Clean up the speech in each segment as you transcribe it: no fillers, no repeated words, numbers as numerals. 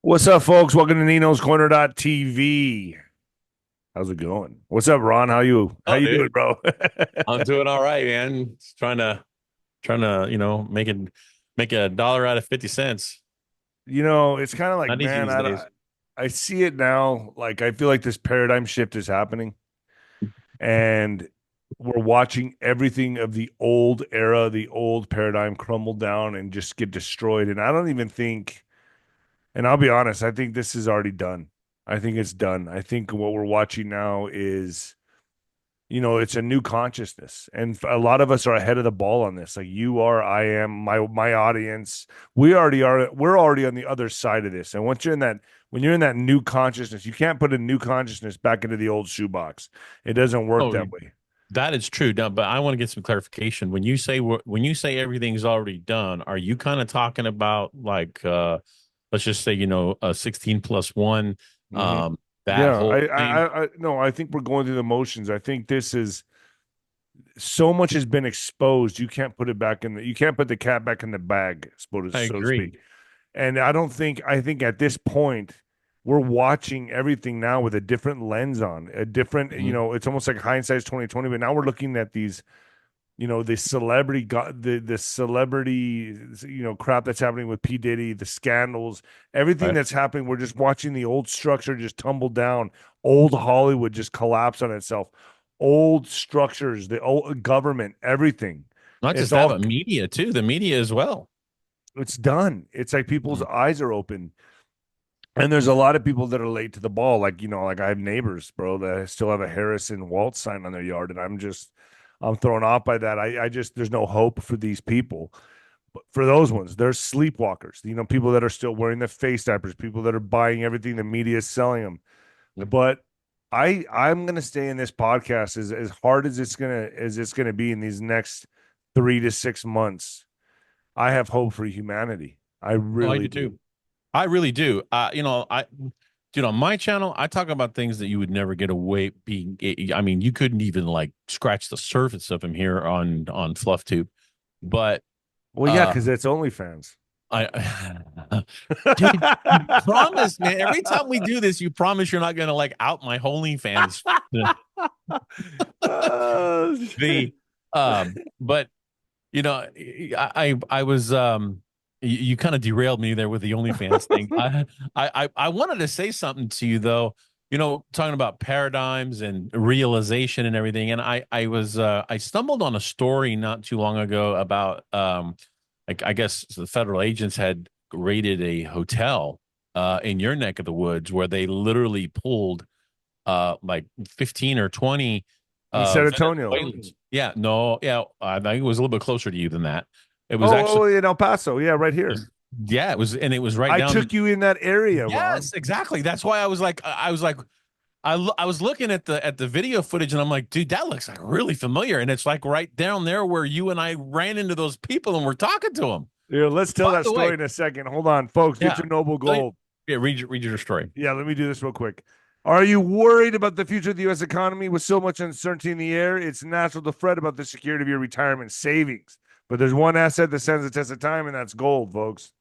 What's up, folks? Welcome to Nino's Corner.tv. How's it going? What's up, Ron? How Oh, you doing, dude, bro? I'm doing all right, man. Just trying to, make a dollar out of 50 cents. It's kind of like, Not easy man, these days. I see it now. Like, I feel like this paradigm shift is happening, and we're watching everything of the old era, the old paradigm crumble down and just get destroyed. And I don't even think, and I'll be honest, I think this is already done. I think it's done. I think what we're watching now is it's a new consciousness, and a lot of us are ahead of the ball on this. Like you are, I am, my audience. We already are. We're already on the other side of this. And when you're in that new consciousness, you can't put a new consciousness back into the old shoebox. It doesn't work Oh, that way. that is true. Now, but I want to get some clarification. When you say everything's already done, are you kind of talking about like let's just say, a 16 plus one, Hmm. that Yeah, whole thing? no, I think we're going through the motions. I think this is so much has been exposed. You can't put it back in the. You can't put the cat back in the bag, I so to agree. speak. And I think at this point, we're watching everything now with a different lens on, a different, Mhm. it's almost like hindsight's 2020, but now we're looking at these, the celebrity got the celebrity, crap that's happening with P. Diddy, the scandals, everything Right. that's happening. We're just watching the old structure just tumble down, old Hollywood just collapse on itself, old structures, the old government, everything. Not It's just that, all but media too. The media as well. it's done. It's like people's Mhm. eyes are open. And there's a lot of people that are late to the ball. Like, like I have neighbors, bro, that still have a Harrison Waltz sign on their yard. And I'm thrown off by that. There's no hope for these people. But for those ones, there's sleepwalkers, people that are still wearing the face diapers, people that are buying everything the media is selling them. Yep. But I'm going to stay in this podcast as hard as it's going to be in these next 3 to 6 months. I have hope for humanity. I Oh, I really do do. too. I really do. Dude, on my channel, I talk about things that you would never get away being. I mean, you couldn't even like scratch the surface of them here on FluffTube. But Well, yeah, uh, because it's OnlyFans. I, dude, you promise, man. Every time we do this, you promise you're not gonna like out my OnlyFans. Shit. The but I was you kind of derailed me there with the OnlyFans thing. I wanted to say something to you though. Talking about paradigms and realization and everything. And I stumbled on a story not too long ago about like I guess the federal agents had raided a hotel in your neck of the woods where they literally pulled like 15 or 20 In San Antonio. Venezuelans. Yeah, no, yeah, I think it was a little bit closer to you than that. It was Oh, actually, in El Paso. Yeah, right here. yeah, it was right I down. took you in that area, Ron. Yes, exactly. That's why I was looking at the video footage and I'm like, dude, that looks like really familiar. And it's like right down there where you and I ran into those people and we're talking to them. Yeah, let's tell By that the way, story in a second. Hold on, folks. Get yeah, your noble let me- gold. yeah, read your story. Yeah, let me do this real quick. Are you worried about the future of the U.S. economy with so much uncertainty in the air? It's natural to fret about the security of your retirement savings. But there's one asset that stands the test of time, and that's gold, folks.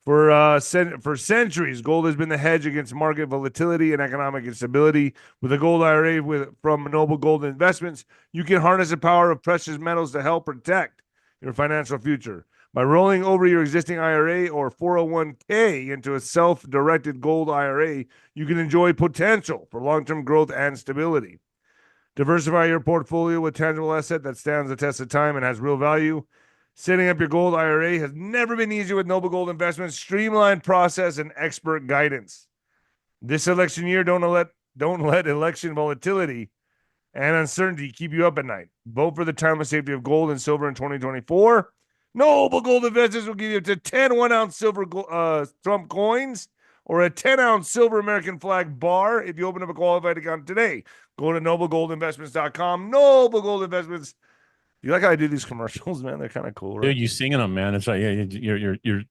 For centuries, gold has been the hedge against market volatility and economic instability. With a gold IRA from Noble Gold Investments, you can harness the power of precious metals to help protect your financial future. By rolling over your existing IRA or 401k into a self-directed gold IRA, you can enjoy potential for long-term growth and stability. Diversify your portfolio with tangible asset that stands the test of time and has real value. Setting up your gold IRA has never been easier with Noble Gold Investments' streamlined process and expert guidance. This election year, don't let election volatility and uncertainty keep you up at night. Vote for the timeless safety of gold and silver in 2024. Noble Gold Investors will give you up to 10 1 ounce silver Trump coins or a 10-ounce silver American flag bar if you open up a qualified account today. Go to noblegoldinvestments.com. Noble Gold Investments. You like how I do these commercials, man? They're kind of cool, right? Dude, you singing them, man. It's like, yeah,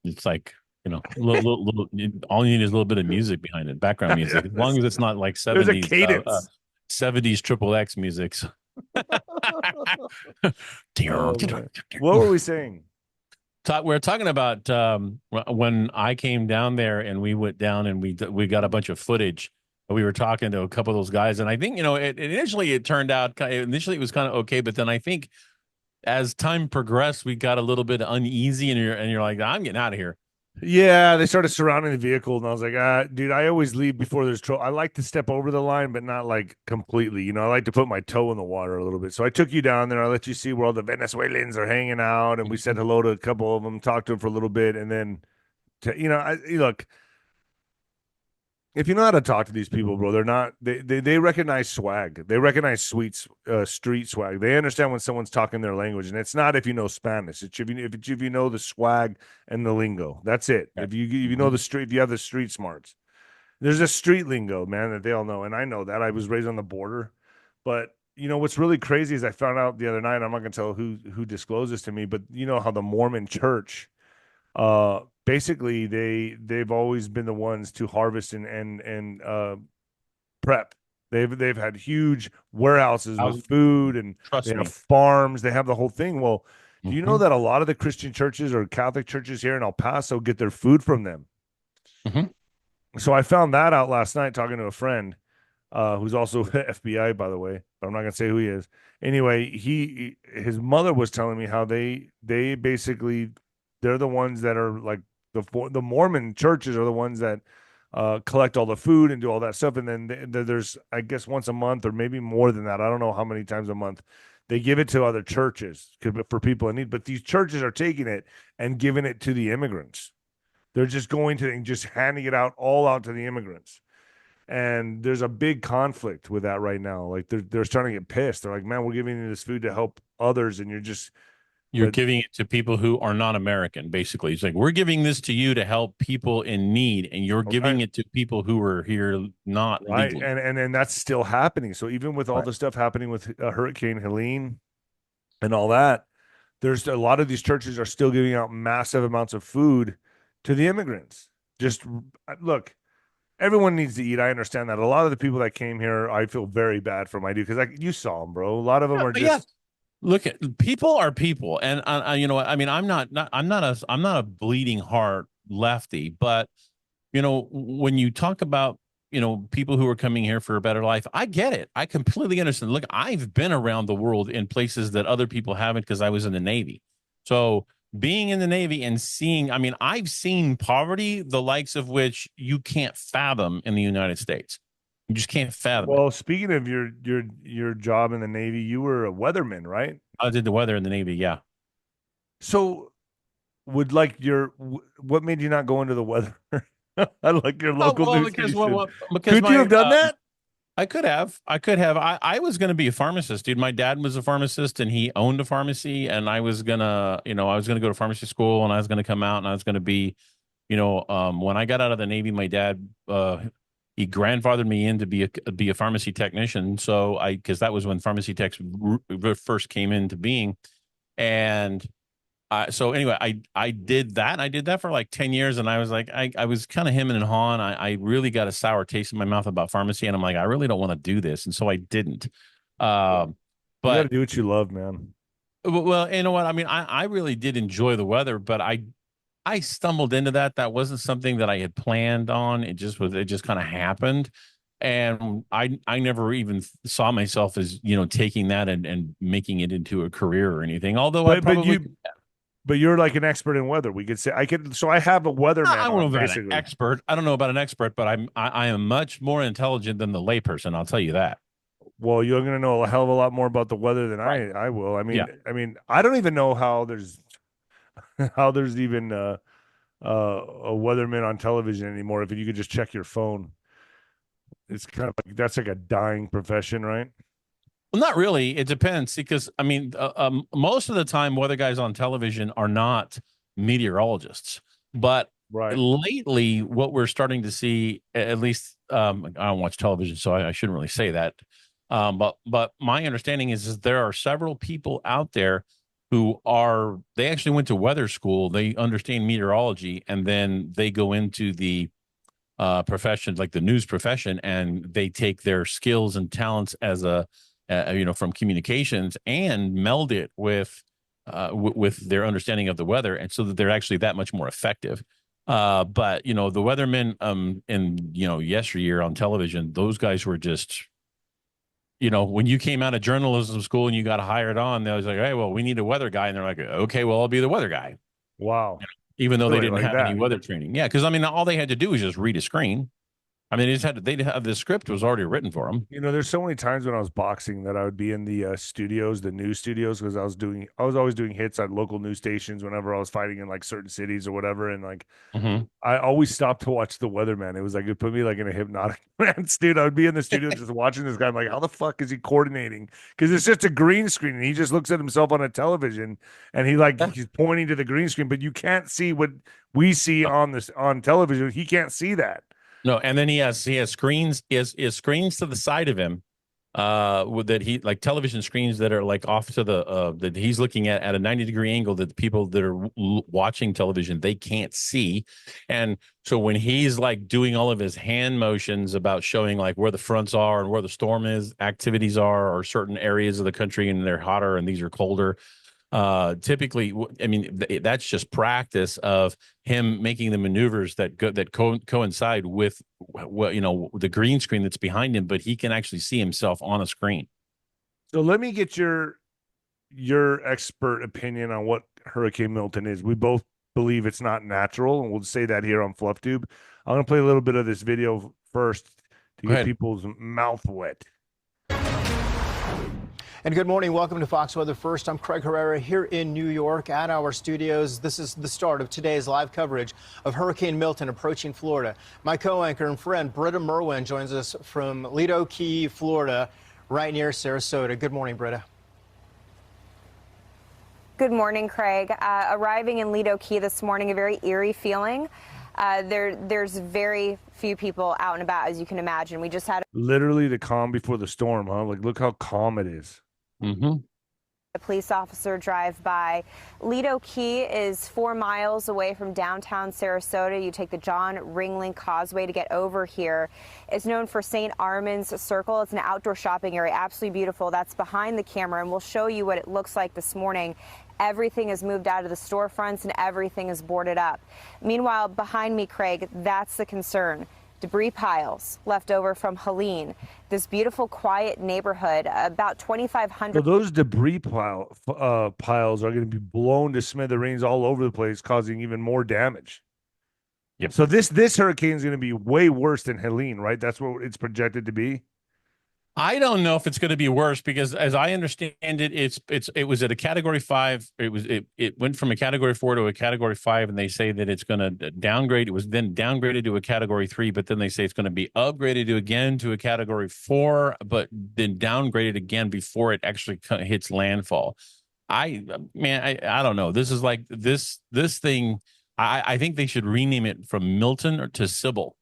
it's like, all you need is a little bit of music behind it, background music, as long as it's not like There's a 70s, cadence. 70s triple X music. Oh, man. What were we saying? We're talking about when I came down there and we went down and we got a bunch of footage. We were talking to a couple of those guys, and I think initially it turned out initially it was kind of okay, but then I think as time progressed, we got a little bit uneasy, and you're like, I'm getting out of here. Yeah, they started surrounding the vehicle, and I was like, dude, I always leave before there's trouble. I like to step over the line, but not like completely. You know, I like to put my toe in the water a little bit. So I took you down there. I let you see where all the Venezuelans are hanging out, and we said hello to a couple of them, talked to them for a little bit, and then, look, if you know how to talk to these people, bro, they're not they recognize swag. They recognize street swag. They understand when someone's talking their language, and it's not if you know Spanish. It's if you know the swag and the lingo. That's it. Okay. If you know the street, if you have the street smarts. There's a street lingo, man, that they all know, and I know that. I was raised on the border, but you know what's really crazy is I found out the other night. I'm not gonna tell who disclosed this to me, but you know how the Mormon Church basically they've always been the ones to harvest and prep. They've had huge warehouses with food, and Trust they me. have farms. They have the whole thing. Well, do you know Mhm. that a lot of the Christian churches or Catholic churches here in El Paso get their food from them? Mhm. So I found that out last night talking to a friend who's also FBI, by the way, but I'm not gonna say who he is. Anyway, his mother was telling me how they basically they're the ones that are like the Mormon churches are the ones that collect all the food and do all that stuff, and then there's I guess once a month or maybe more than that. I don't know how many times a month they give it to other churches for people in need. But these churches are taking it and giving it to the immigrants. They're just going to and just handing it all out to the immigrants. And there's a big conflict with that right now. Like they're starting to get pissed. They're like, man, we're giving you this food to help others, and You're giving it to people who are not American, basically. It's like, we're giving this to you to help people in need, and you're giving right, it to people who are here not right, legally. and that's still happening. So even with all Right. the stuff happening with Hurricane Helene and all that, there's a lot of these churches are still giving out massive amounts of food to the immigrants. Just look, everyone needs to eat. I understand that. A lot of the people that came here, I feel very bad for. I do because you saw them, bro. A lot of them Yeah, are but yeah, just look at people are people, and you know what I mean. I'm not a bleeding heart lefty, but when you talk about people who are coming here for a better life, I get it. I completely understand. Look, I've been around the world in places that other people haven't because I was in the Navy. So being in the Navy and seeing, I mean, I've seen poverty the likes of which you can't fathom in the United States. You just can't fathom it. well. Speaking of your job in the Navy, you were a weatherman, right? I did the weather in the Navy, yeah. So would like what made you not go into the weather? I like your Oh local well, news because station. because Could you my have done that? I could have. I was going to be a pharmacist, dude. My dad was a pharmacist and he owned a pharmacy. And I was going to go to pharmacy school and I was going to come out and I was going to be, when I got out of the Navy, my dad, he grandfathered me in to be a pharmacy technician. So because that was when pharmacy techs first came into being. And so anyway, I did that. I did that for like 10 years. And I was like, I was kind of hemming and hawing. I really got a sour taste in my mouth about pharmacy. And I'm like, I really don't want to do this. And so I didn't. Um, You got to but do what you love, man. well, you know what? I mean, I really did enjoy the weather, but I stumbled into that. That wasn't something that I had planned on. It just kind of happened. And I never even saw myself as, taking that and making it into a career or anything. Although I But but probably you but you're like an expert in weather. We could say I could. So I have a weatherman I don't know on about an basically. expert. I don't know about an expert, but I am much more intelligent than the layperson. I'll tell you that. Well, you're gonna know a hell of a lot more about the weather than Right. I will. Yeah. I mean, I don't even know how there's how there's even a weatherman on television anymore. If you could just check your phone, it's kind of like that's like a dying profession, right? Well, not really. It depends because I mean, most of the time, weather guys on television are not meteorologists. But Right. lately, what we're starting to see, at least, I don't watch television, so I shouldn't really say that. But my understanding is there are several people out there who they actually went to weather school. They understand meteorology, and then they go into the profession, like the news profession, and they take their skills and talents as from communications and meld it with with their understanding of the weather, and so that they're actually that much more effective. But the weathermen in yesteryear on television, those guys were just, when you came out of journalism school and you got hired on, they was like, hey, well, we need a weather guy, and they're like, okay, well, I'll be the weather guy. Wow. Even though they Really, didn't like have any that? weather training. Yeah, because I mean, all they had to do was just read a screen. I mean, they'd have the script was already written for them. There's so many times when I was boxing that I would be in the studios, the news studios, because I was always doing hits at local news stations whenever I was fighting in like certain cities or whatever, and like I always stopped to watch the weatherman. It was like it put me like in a hypnotic trance, dude. I would be in the studio just watching this guy. I'm like, how the fuck is he coordinating? Because it's just a green screen, and he just looks at himself on a television, and he's pointing to the green screen, but you can't see what we see on television. He can't see that. No, and then he has screens is screens to the side of him, that he like television screens that are like off to the that he's looking at a 90-degree angle that the people that are watching television they can't see, and so when he's like doing all of his hand motions about showing like where the fronts are and where the storm is activities are or certain areas of the country and they're hotter and these are colder. Typically, I mean, that's just practice of him making the maneuvers that coincide with what the green screen that's behind him, but he can actually see himself on a screen. So let me get your expert opinion on what Hurricane Milton is. We both believe it's not natural, and we'll say that here on FluffTube. I'm going to play a little bit of this video first to get people's mouth wet. And good morning. Welcome to Fox Weather First. I'm Craig Herrera here in New York at our studios. This is the start of today's live coverage of Hurricane Milton approaching Florida. My co-anchor and friend Britta Merwin joins us from 𝗬𝗏𝗃, Florida, right near Sarasota. Good morning, Britta. Good morning, Craig. Arriving in 𝗬𝗏𝗃 this morning, a very eerie feeling. There's very few people out and about, as you can imagine. We just had literally the calm before the storm, huh? Like, look how calm it is. a police officer drive by. 𝗬𝗏𝗃 is 4 miles away from downtown Sarasota. You take the 𝗂𝗵𝗶𝗀 Causeway to get over here. It's known for 𝗬𝗏𝗱's Circle. It's an outdoor shopping area, absolutely beautiful. That's behind the camera, and we'll show you what it looks like this morning. Everything is moved out of the storefronts and everything is boarded up. Meanwhile, behind me, Craig, that's the concern. Debris piles left over from Helene. This beautiful, quiet neighborhood, about 2,500. So those debris piles are going to be blown to smithereens all over the place, causing even more damage. Yep. So this hurricane is going to be way worse than Helene, right? That's what it's projected to be. I don't know if it's going to be worse because, as I understand it, it was at a Category 5. It went from a Category 4 to a Category 5, and they say that it's going to downgrade. It was then downgraded to a Category 3, but then they say it's going to be upgraded to a Category 4, but then downgraded again before it actually hits landfall. I don't know. This is like this thing. I think they should rename it from Milton to 𝗬𝗏𝗶𝗹.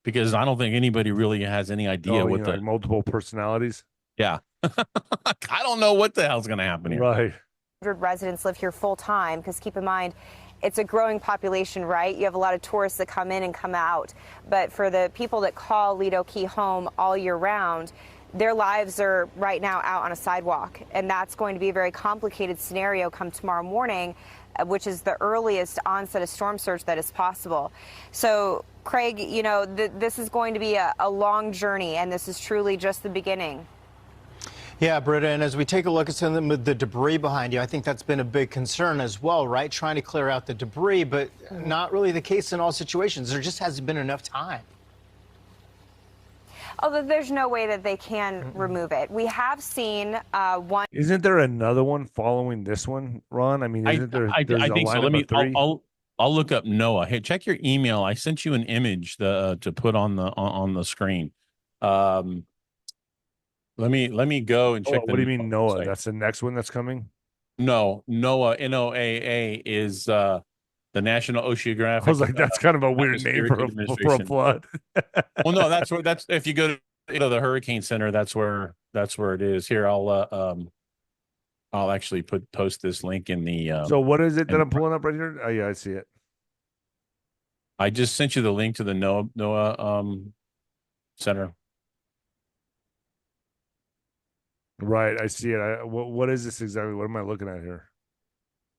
Because I don't think anybody really has any idea what the like multiple personalities. Yeah. I don't know what the hell's going to happen here. Right. Residents live here full time because keep in mind, it's a growing population, right? You have a lot of tourists that come in and come out. But for the people that call 𝗬𝗏𝗃 home all year round, their lives are right now out on a sidewalk. And that's going to be a very complicated scenario come tomorrow morning, which is the earliest onset of storm surge that is possible. So, Craig, this is going to be a long journey, and this is truly just the beginning. Yeah, Britta, and as we take a look at some of the debris behind you, I think that's been a big concern as well, right? Trying to clear out the debris, but not really the case in all situations. There just hasn't been enough time. Although there's no way that they can remove it. We have seen one. Isn't there another one following this one, Ron? I mean, isn't there? I think so. Let me. I'll look up NOAA. Hey, check your email. I sent you an image to put on the screen. Let me go and check. What do you mean NOAA? That's the next one that's coming? No, NOAA, NOAA is the National Oceanographic. I was like, that's kind of a weird name for a flood. Well, no, that's if you go to the Hurricane Center, that's where it is. Here, I'll actually post this link in the. So what is it that I'm pulling up right here? Oh yeah, I see it. I just sent you the link to the NOAA Center. Right, I see it. What is this exactly? What am I looking at here?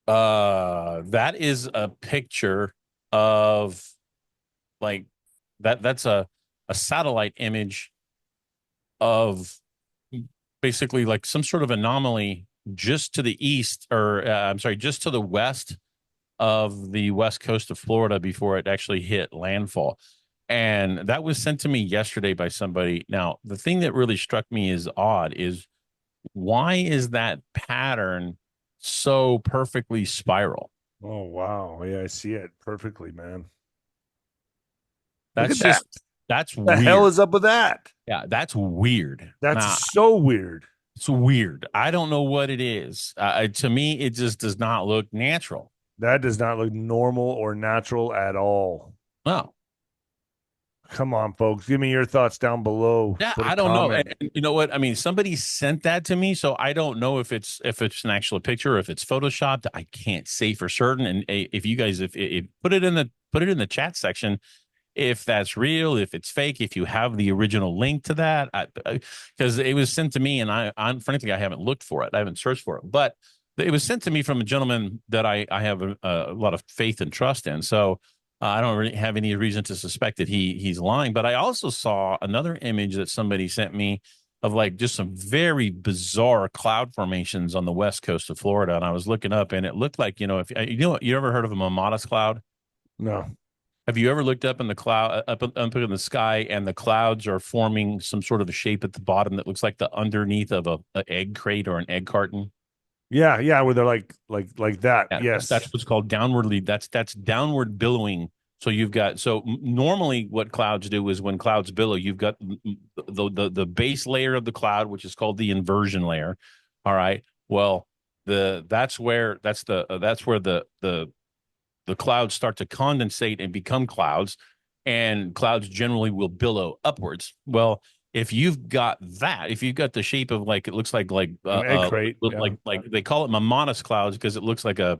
That is a picture of like that's a satellite image of basically like some sort of anomaly just to the east, or I'm sorry, just to the west of the west coast of Florida before it actually hit landfall. And that was sent to me yesterday by somebody. Now, the thing that really struck me as odd is, why is that pattern so perfectly spiral? Oh wow. Yeah, I see it perfectly, man. Look That's at that. just that's The hell weird. is up with that? Yeah, that's weird. That's Nah, so weird. it's weird. I don't know what it is. To me, it just does not look natural. That does not look normal or natural at all. No. Come on, folks. Give me your thoughts down below. Yeah, Put a I don't know. comment. And you know what? I mean, somebody sent that to me, so I don't know if it's an actual picture or if it's photoshopped. I can't say for certain. And if you guys if put it in the chat section, if that's real, if it's fake, if you have the original link to that, because it was sent to me, and I'm frankly I haven't looked for it, I haven't searched for it, but it was sent to me from a gentleman that I have a lot of faith and trust in. So I don't really have any reason to suspect that he's lying. But I also saw another image that somebody sent me of like just some very bizarre cloud formations on the west coast of Florida, and I was looking up, and it looked like, if you ever heard of a _𝗓𝗏 cloud? No. Have you ever looked up in the cloud, up in the sky, and the clouds are forming some sort of a shape at the bottom that looks like the underneath of an egg crate or an egg carton? Yeah, yeah, where they're like that. Yeah, Yes. that's what's called downwardly. That's downward billowing. So you've got, normally what clouds do is when clouds billow, you've got the base layer of the cloud, which is called the inversion layer. All right. Well, that's where the clouds start to condensate and become clouds, and clouds generally will billow upwards. Well, if you've got the shape of like, it looks like An egg crate. Yeah. like they call it 𝗲𝗏 clouds because it looks like a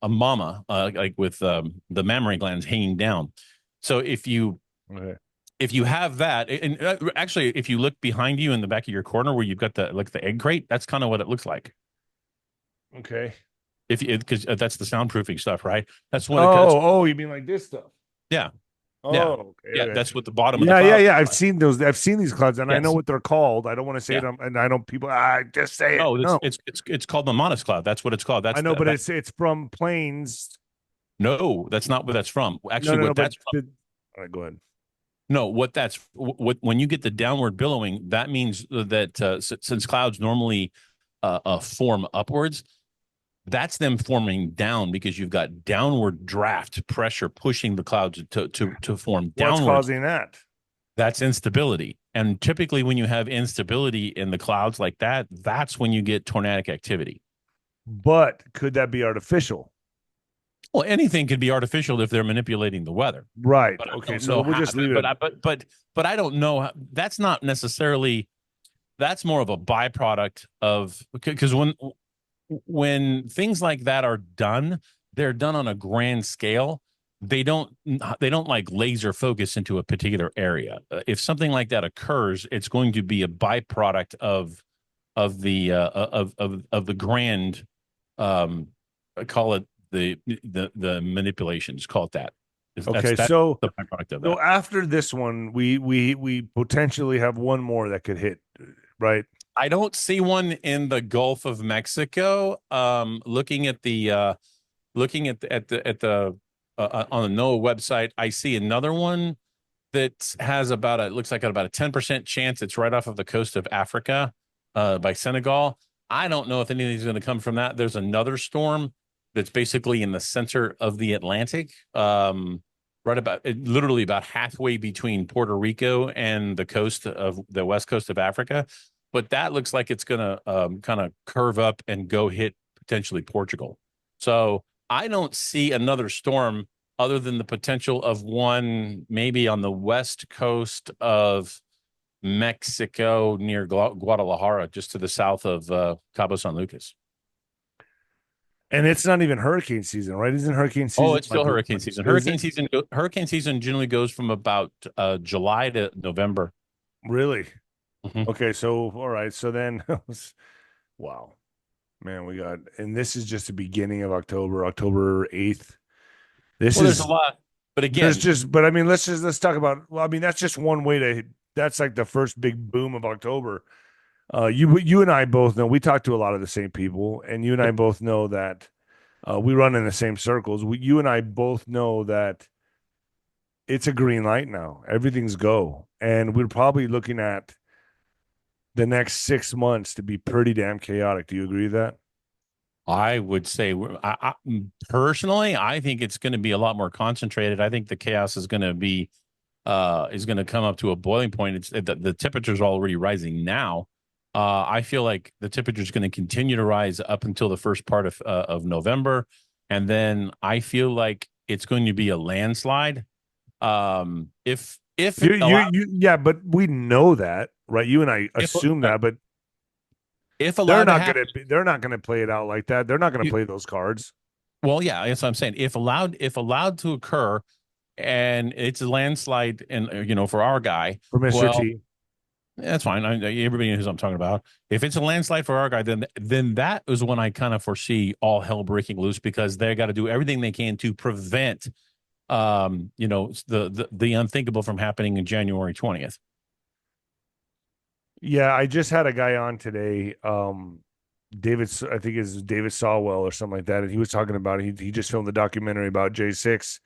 mama, like with the mammary glands hanging down. So if you Okay. if you have that, and actually if you look behind you in the back of your corner where you've got the egg crate, that's kind of what it looks like. Okay. Because that's the soundproofing stuff, right? That's what. Oh, you mean like this stuff? Yeah. Oh, Yeah. okay. Yeah, Okay. that's what the bottom of Yeah, the yeah, cloud. yeah. I've seen those. I've seen these clouds, and I know Yes. what they're called. I don't want to say Yeah. them, and I know people. I just say it. Oh, No, it's called 𝗲𝗏 cloud. That's what it's called. That's I know, but it's from planes. no, that's not what that's from. No, Actually, no, no. what that's But from. all right, go ahead. No, what when you get the downward billowing, that means that since clouds normally form upwards, that's them forming down because you've got downward draft pressure pushing the clouds to form What's downward. causing that? That's instability. And typically when you have instability in the clouds like that, that's when you get tornadic activity. But could that be artificial? Well, anything could be artificial if they're manipulating the weather. Right. But Okay. So we'll just leave it. But I don't know how, that's not necessarily, that's more of a byproduct of, because when things like that are done, they're done on a grand scale. They don't like laser focus into a particular area. If something like that occurs, it's going to be a byproduct of the grand, call it the manipulations. Call it that. Okay, that's so the byproduct of that. so after this one, we potentially have one more that could hit, right? I don't see one in the Gulf of Mexico. Looking at the on the NOAA website, I see another one that has it looks like about a 10% chance it's right off of the coast of Africa, by Senegal. I don't know if anything's going to come from that. There's another storm that's basically in the center of the Atlantic, literally about halfway between Puerto Rico and the west coast of Africa. But that looks like it's going to kind of curve up and go hit potentially Portugal. So I don't see another storm other than the potential of one maybe on the west coast of Mexico near Guadalajara, just to the south of Cabo San Lucas. And it's not even hurricane season, right? Isn't hurricane season? Oh, it's still hurricane season. Hurricane season generally goes from about July to November. Really? Mhm. Okay, so all right, so then wow. Man, and this is just the beginning of October, October 8th. There's a lot, but again, but I mean, let's talk about, well, I mean, that's just one way that's like the first big boom of October. You and I both know, we talk to a lot of the same people, and you and I both know that we run in the same circles. You and I both know that it's a green light now. Everything's go. And we're probably looking at the next 6 months to be pretty damn chaotic. Do you agree with that? I would say, personally, I think it's going to be a lot more concentrated. I think the chaos is going to be is going to come up to a boiling point. It's the temperature's already rising now. I feel like the temperature is going to continue to rise up until the first part of November, and then I feel like it's going to be a landslide. If yeah, but we know that, right? You and I assume that, but if they're not going to play it out like that. They're not going to play those cards. Well, yeah, that's what I'm saying. If allowed to occur, and it's a landslide, and for our guy, for Mr. T, that's fine. Everybody knows what I'm talking about. If it's a landslide for our guy, then that is when I kind of foresee all hell breaking loose, because they got to do everything they can to prevent, the unthinkable from happening in January 20th. Yeah, I just had a guy on today, David, I think it's David Sawwell or something like that, and he was talking about he just filmed the documentary about J6,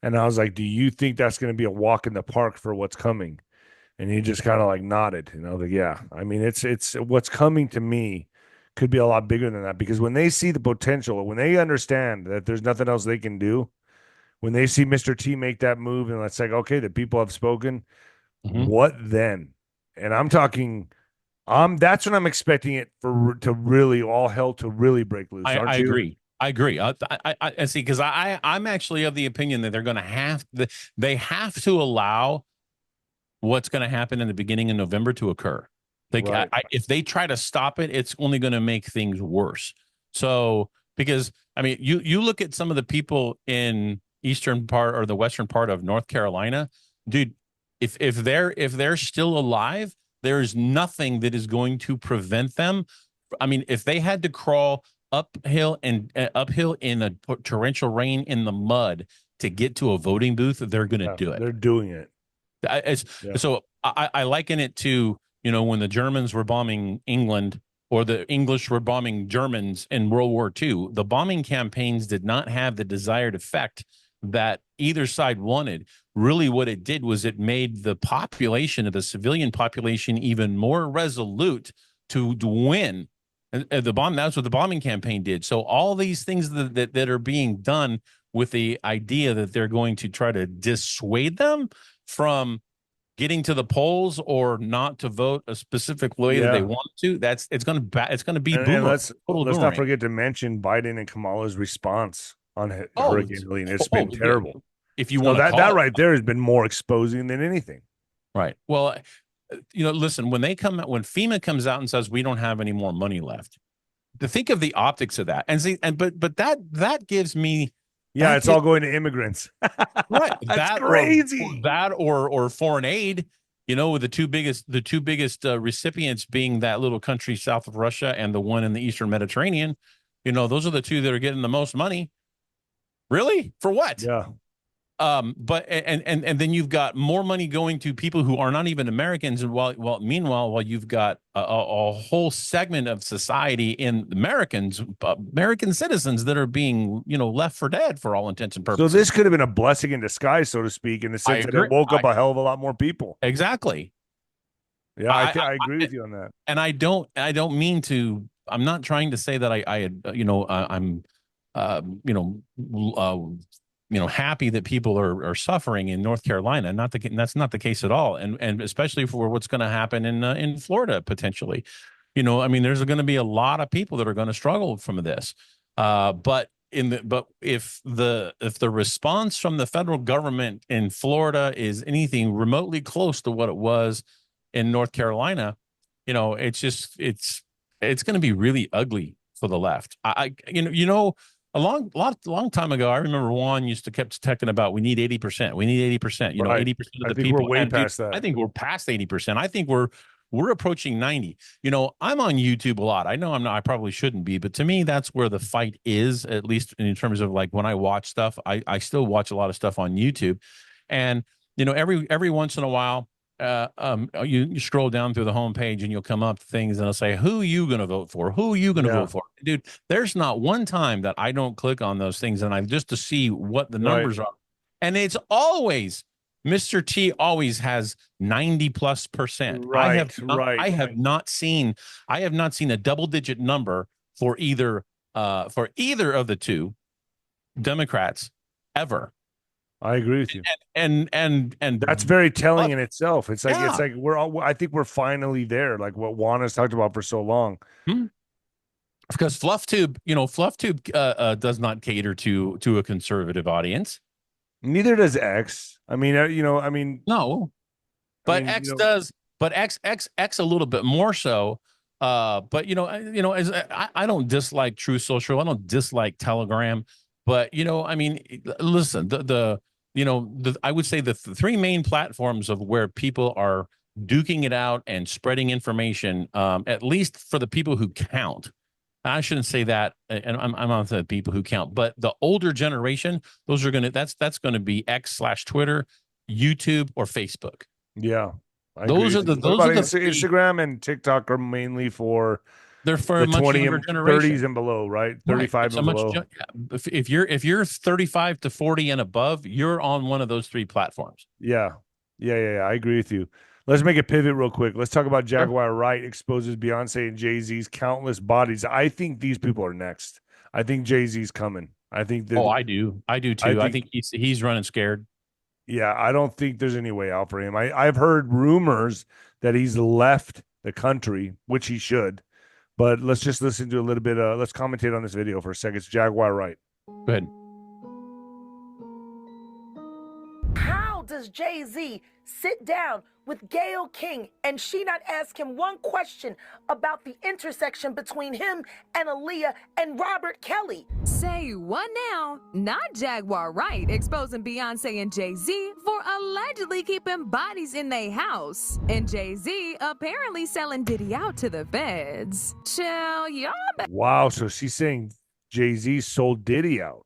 and I was like, do you think that's going to be a walk in the park for what's coming? And he just kind of like nodded, and I was like, yeah. I mean, it's what's coming to me could be a lot bigger than that, because when they see the potential, when they understand that there's nothing else they can do, when they see Mr. T make that move, and it's like, okay, the people have spoken, what then? And I'm talking, that's when I'm expecting it to really all hell to really break loose. I agree. I agree. I see, because I'm actually of the opinion that they're going to they have to allow what's going to happen in the beginning of November to occur. Right. If they try to stop it, it's only going to make things worse. So, because I mean, you look at some of the people in eastern part or the western part of North Carolina, dude. If they're still alive, there's nothing that is going to prevent them. I mean, if they had to crawl uphill in a torrential rain in the mud to get to a voting booth, they're going to do it. They're doing it. So I liken it to, when the Germans were bombing England, or the English were bombing Germans in World War II. The bombing campaigns did not have the desired effect that either side wanted. Really, what it did was it made the population, of the civilian population, even more resolute to win. And that's what the bombing campaign did. So all these things that are being done with the idea that they're going to try to dissuade them from getting to the polls or not to vote a specific way that they want to, it's going to be and let's not forget to mention Biden and Kamala's response on Hurricane Helene. It's been terrible. If you want that right there has been more exposing than anything. Right. Well, listen, when FEMA comes out and says we don't have any more money left, to think of the optics of that, and see, but that gives me, it's all going to immigrants. Right. That's crazy. Or foreign aid, with the two biggest recipients being that little country south of Russia and the one in the Eastern Mediterranean. Those are the two that are getting the most money. Really? For what? Yeah. But then you've got more money going to people who are not even Americans, and meanwhile you've got a whole segment of society in American citizens that are being left for dead for all intents and purposes. So this could have been a blessing in disguise, so to speak, in the sense that it woke up a hell of a lot more people. Exactly. Yeah, I agree with you on that. And I don't mean to. I'm not trying to say that I'm happy that people are suffering in North Carolina. That's not the case at all. And especially for what's going to happen in Florida, potentially, there's going to be a lot of people that are going to struggle from this. But if the response from the federal government in Florida is anything remotely close to what it was in North Carolina, it's going to be really ugly for the left. A long time ago, I remember Juan used to kept talking about we need 80%. We need 80%. 80% of the people. We're way past that. I think we're past 80%. I think we're we're approaching 90. You know, I'm on YouTube a lot. I know I'm not, I probably shouldn't be, but to me, that's where the fight is, at least in terms of like when I watch stuff. I still watch a lot of stuff on YouTube. And, you know, every once in a while, you scroll down through the homepage and you'll come up to things and it'll say, who are you going to vote for? Who are you going to vote for? Dude, there's not one time that I don't click on those things and I just to see what the numbers are. And it's always Mr. T always has 90+%. I have not seen a double-digit number for either of the two Democrats ever. I agree with you. And that's very telling in itself. It's like it's like I think we're finally there, like what Juana's talked about for so long. Because FluffTube, you know, FluffTube does not cater to a conservative audience. Neither does X. I mean, you know, I mean, no, but X does, but X a little bit more so. But you know, as I don't dislike True Social, I don't dislike Telegram, but you know, I mean, listen, I would say the three main platforms of where people are duking it out and spreading information, at least for the people who count. I shouldn't say that, and I'm on the people who count, but the older generation, that's going to be X/Twitter, YouTube, or Facebook. Yeah, those are the Instagram and TikTok are mainly for the 20 and 30s and below, right? 35 and below. If you're 35 to 40 and above, you're on one of those three platforms. Yeah. I agree with you. Let's make a pivot real quick. Let's talk about Jaguar Wright exposes Beyonce and Jay Z's countless bodies. I think these people are next. I think Jay Z's coming. I think. I do too. I think he's running scared. Yeah, I don't think there's any way out for him. I've heard rumors that he's left the country, which he should. But let's just listen to a little bit. Let's commentate on this video for a second. It's Jaguar Wright. Go ahead. How does Jay Z sit down with Gayle King and she not ask him one question about the intersection between him and Aaliyah and Robert Kelly? Say what now? Not Jaguar Wright exposing Beyonce and Jay Z for allegedly keeping bodies in their house, and Jay Z apparently selling Diddy out to the feds. Chill, y'all. Wow, so she's saying Jay Z sold Diddy out.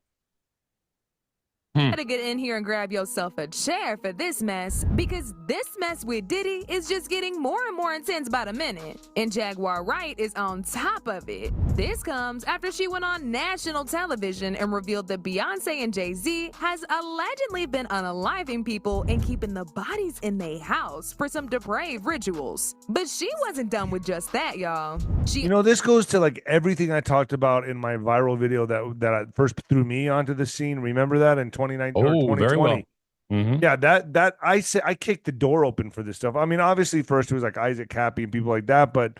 Better get in here and grab yourself a chair for this mess, because this mess with Diddy is just getting more and more intense by the minute, and Jaguar Wright is on top of it. This comes after she went on national television and revealed that Beyonce and Jay Z has allegedly been unaliving people and keeping the bodies in their house for some depraved rituals. But she wasn't done with just that, y'all. You know, this goes to like everything I talked about in my viral video that first threw me onto the scene. Remember that in 2019 or 2020? Very well. Mm-hmm. Yeah, that I kicked the door open for this stuff. I mean, obviously first it was like 𝗧𝗵𝗶𝗹 and people like that, but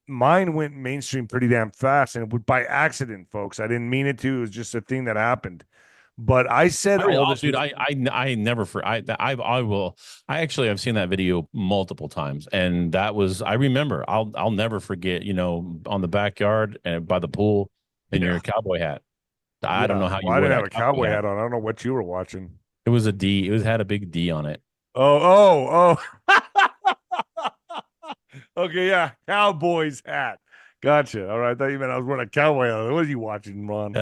mine went mainstream pretty damn fast, and it was by accident, folks. I didn't mean it to. It was just a thing that happened. But I said, dude, I never I actually have seen that video multiple times, and that was, I remember, I'll never forget, you know, on the backyard and by the pool in your cowboy hat. I don't know how you. I didn't have a cowboy hat on. I don't know what you were watching. It was a D. It had a big D on it. Oh. Okay, yeah, Cowboys hat. Gotcha. All right, I thought you meant I was wearing a cowboy hat. What are you watching, Ron?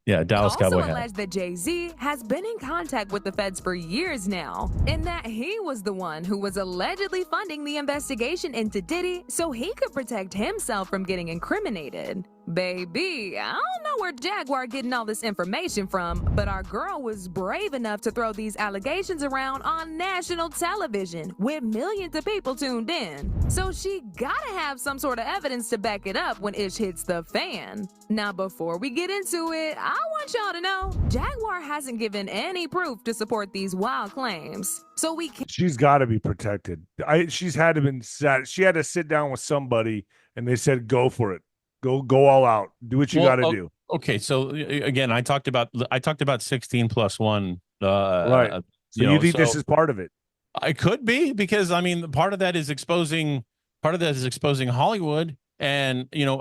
Yeah, Dallas Cowboy hat. Also alleged that Jay Z has been in contact with the feds for years now, and that he was the one who was allegedly funding the investigation into Diddy so he could protect himself from getting incriminated. Baby, I don't know where Jaguar getting all this information from, but our girl was brave enough to throw these allegations around on national television with millions of people tuned in. So she gotta have some sort of evidence to back it up when ish hits the fan. Now, before we get into it, I want y'all to know Jaguar hasn't given any proof to support these wild claims. So she's got to be protected. She had to sit down with somebody and they said, go for it. Go all out. Do what you got to do. Okay, so again, I talked about 16+1. Right. So you think this is part of it? I could be, because I mean, part of that is exposing Hollywood, and you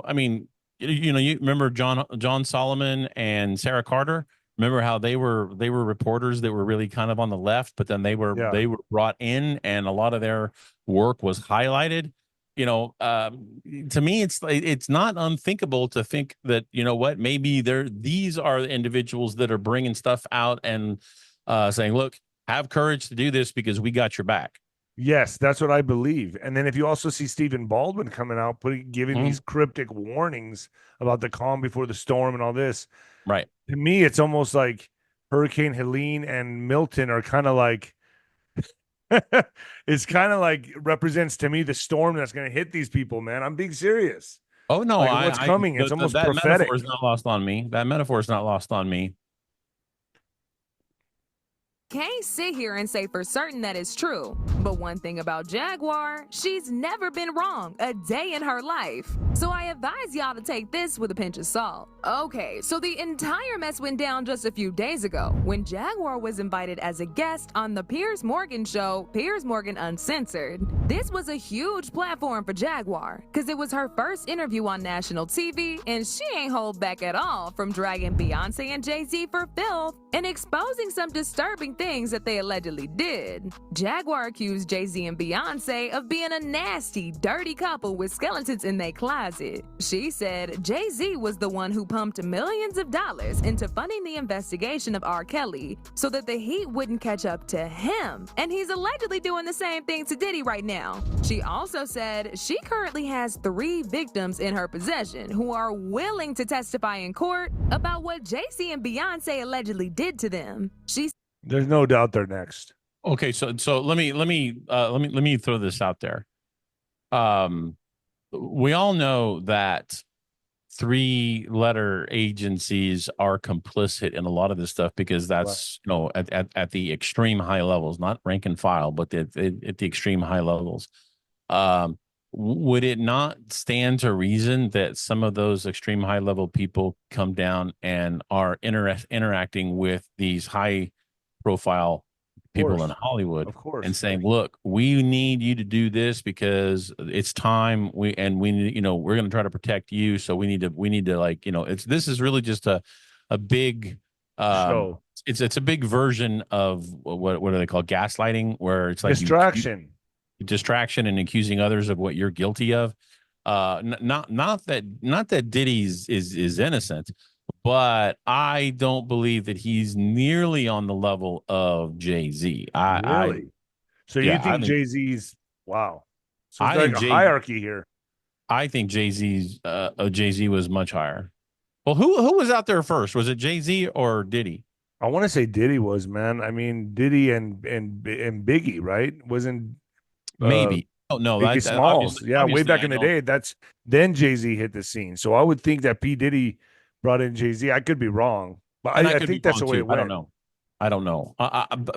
remember John Solomon and Sarah Carter. Remember how they were reporters that were really kind of on the left, but then they were brought in, and a lot of their work was highlighted. to me, it's not unthinkable to think that, you know what, maybe these are the individuals that are bringing stuff out and saying, look, have courage to do this because we got your back. Yes, that's what I believe. And then if you also see Stephen Baldwin coming out, giving these cryptic warnings about the calm before the storm and all this, right? To me, it's almost like Hurricane Helene and Milton are kind of like, it's kind of like represents to me the storm that's going to hit these people, man. I'm being serious. Oh no, like what's coming? It's almost prophetic. That metaphor is not lost on me. That metaphor is not lost on me. Can't sit here and say for certain that it's true. But one thing about Jaguar, she's never been wrong a day in her life. So I advise y'all to take this with a pinch of salt. Okay, so the entire mess went down just a few days ago when Jaguar was invited as a guest on the Piers Morgan show, Piers Morgan Uncensored. This was a huge platform for Jaguar because it was her first interview on national TV, and she ain't hold back at all from dragging Beyonce and Jay Z for filth and exposing some disturbing things that they allegedly did. Jaguar accused Jay Z and Beyonce of being a nasty, dirty couple with skeletons in their closet. She said Jay Z was the one who pumped millions of dollars into funding the investigation of R. Kelly so that the heat wouldn't catch up to him, and he's allegedly doing the same thing to Diddy right now. She also said she currently has 3 victims in her possession who are willing to testify in court about what Jay Z and Beyonce allegedly did to them. There's no doubt they're next. Okay, so let me throw this out there. We all know that 3-letter agencies are complicit in a lot of this stuff because that's at the extreme high levels, not rank and file, but at the extreme high levels. Would it not stand to reason that some of those extreme high level people come down and are interacting with these high profile people in Hollywood, of course, and saying, look, we need you to do this because it's time, we're going to try to protect you, so we need to like, this is really just a big show. It's a big version of what do they call gaslighting, where it's like distraction and accusing others of what you're guilty of. Not that Diddy's is innocent, but I don't believe that he's nearly on the level of Jay Z. Really? So you think Jay Z's wow? So it's like a hierarchy here. I think Jay Z was much higher. Well, who was out there first? Was it Jay Z or Diddy? I want to say Diddy was, man. I mean, Diddy and Biggie, right? Wasn't maybe? Oh no, Biggie Smalls. Yeah, way back in the day. That's then Jay Z hit the scene. So I would think that P Diddy brought in Jay Z. I could be wrong, but I think that's the way it went. I don't know.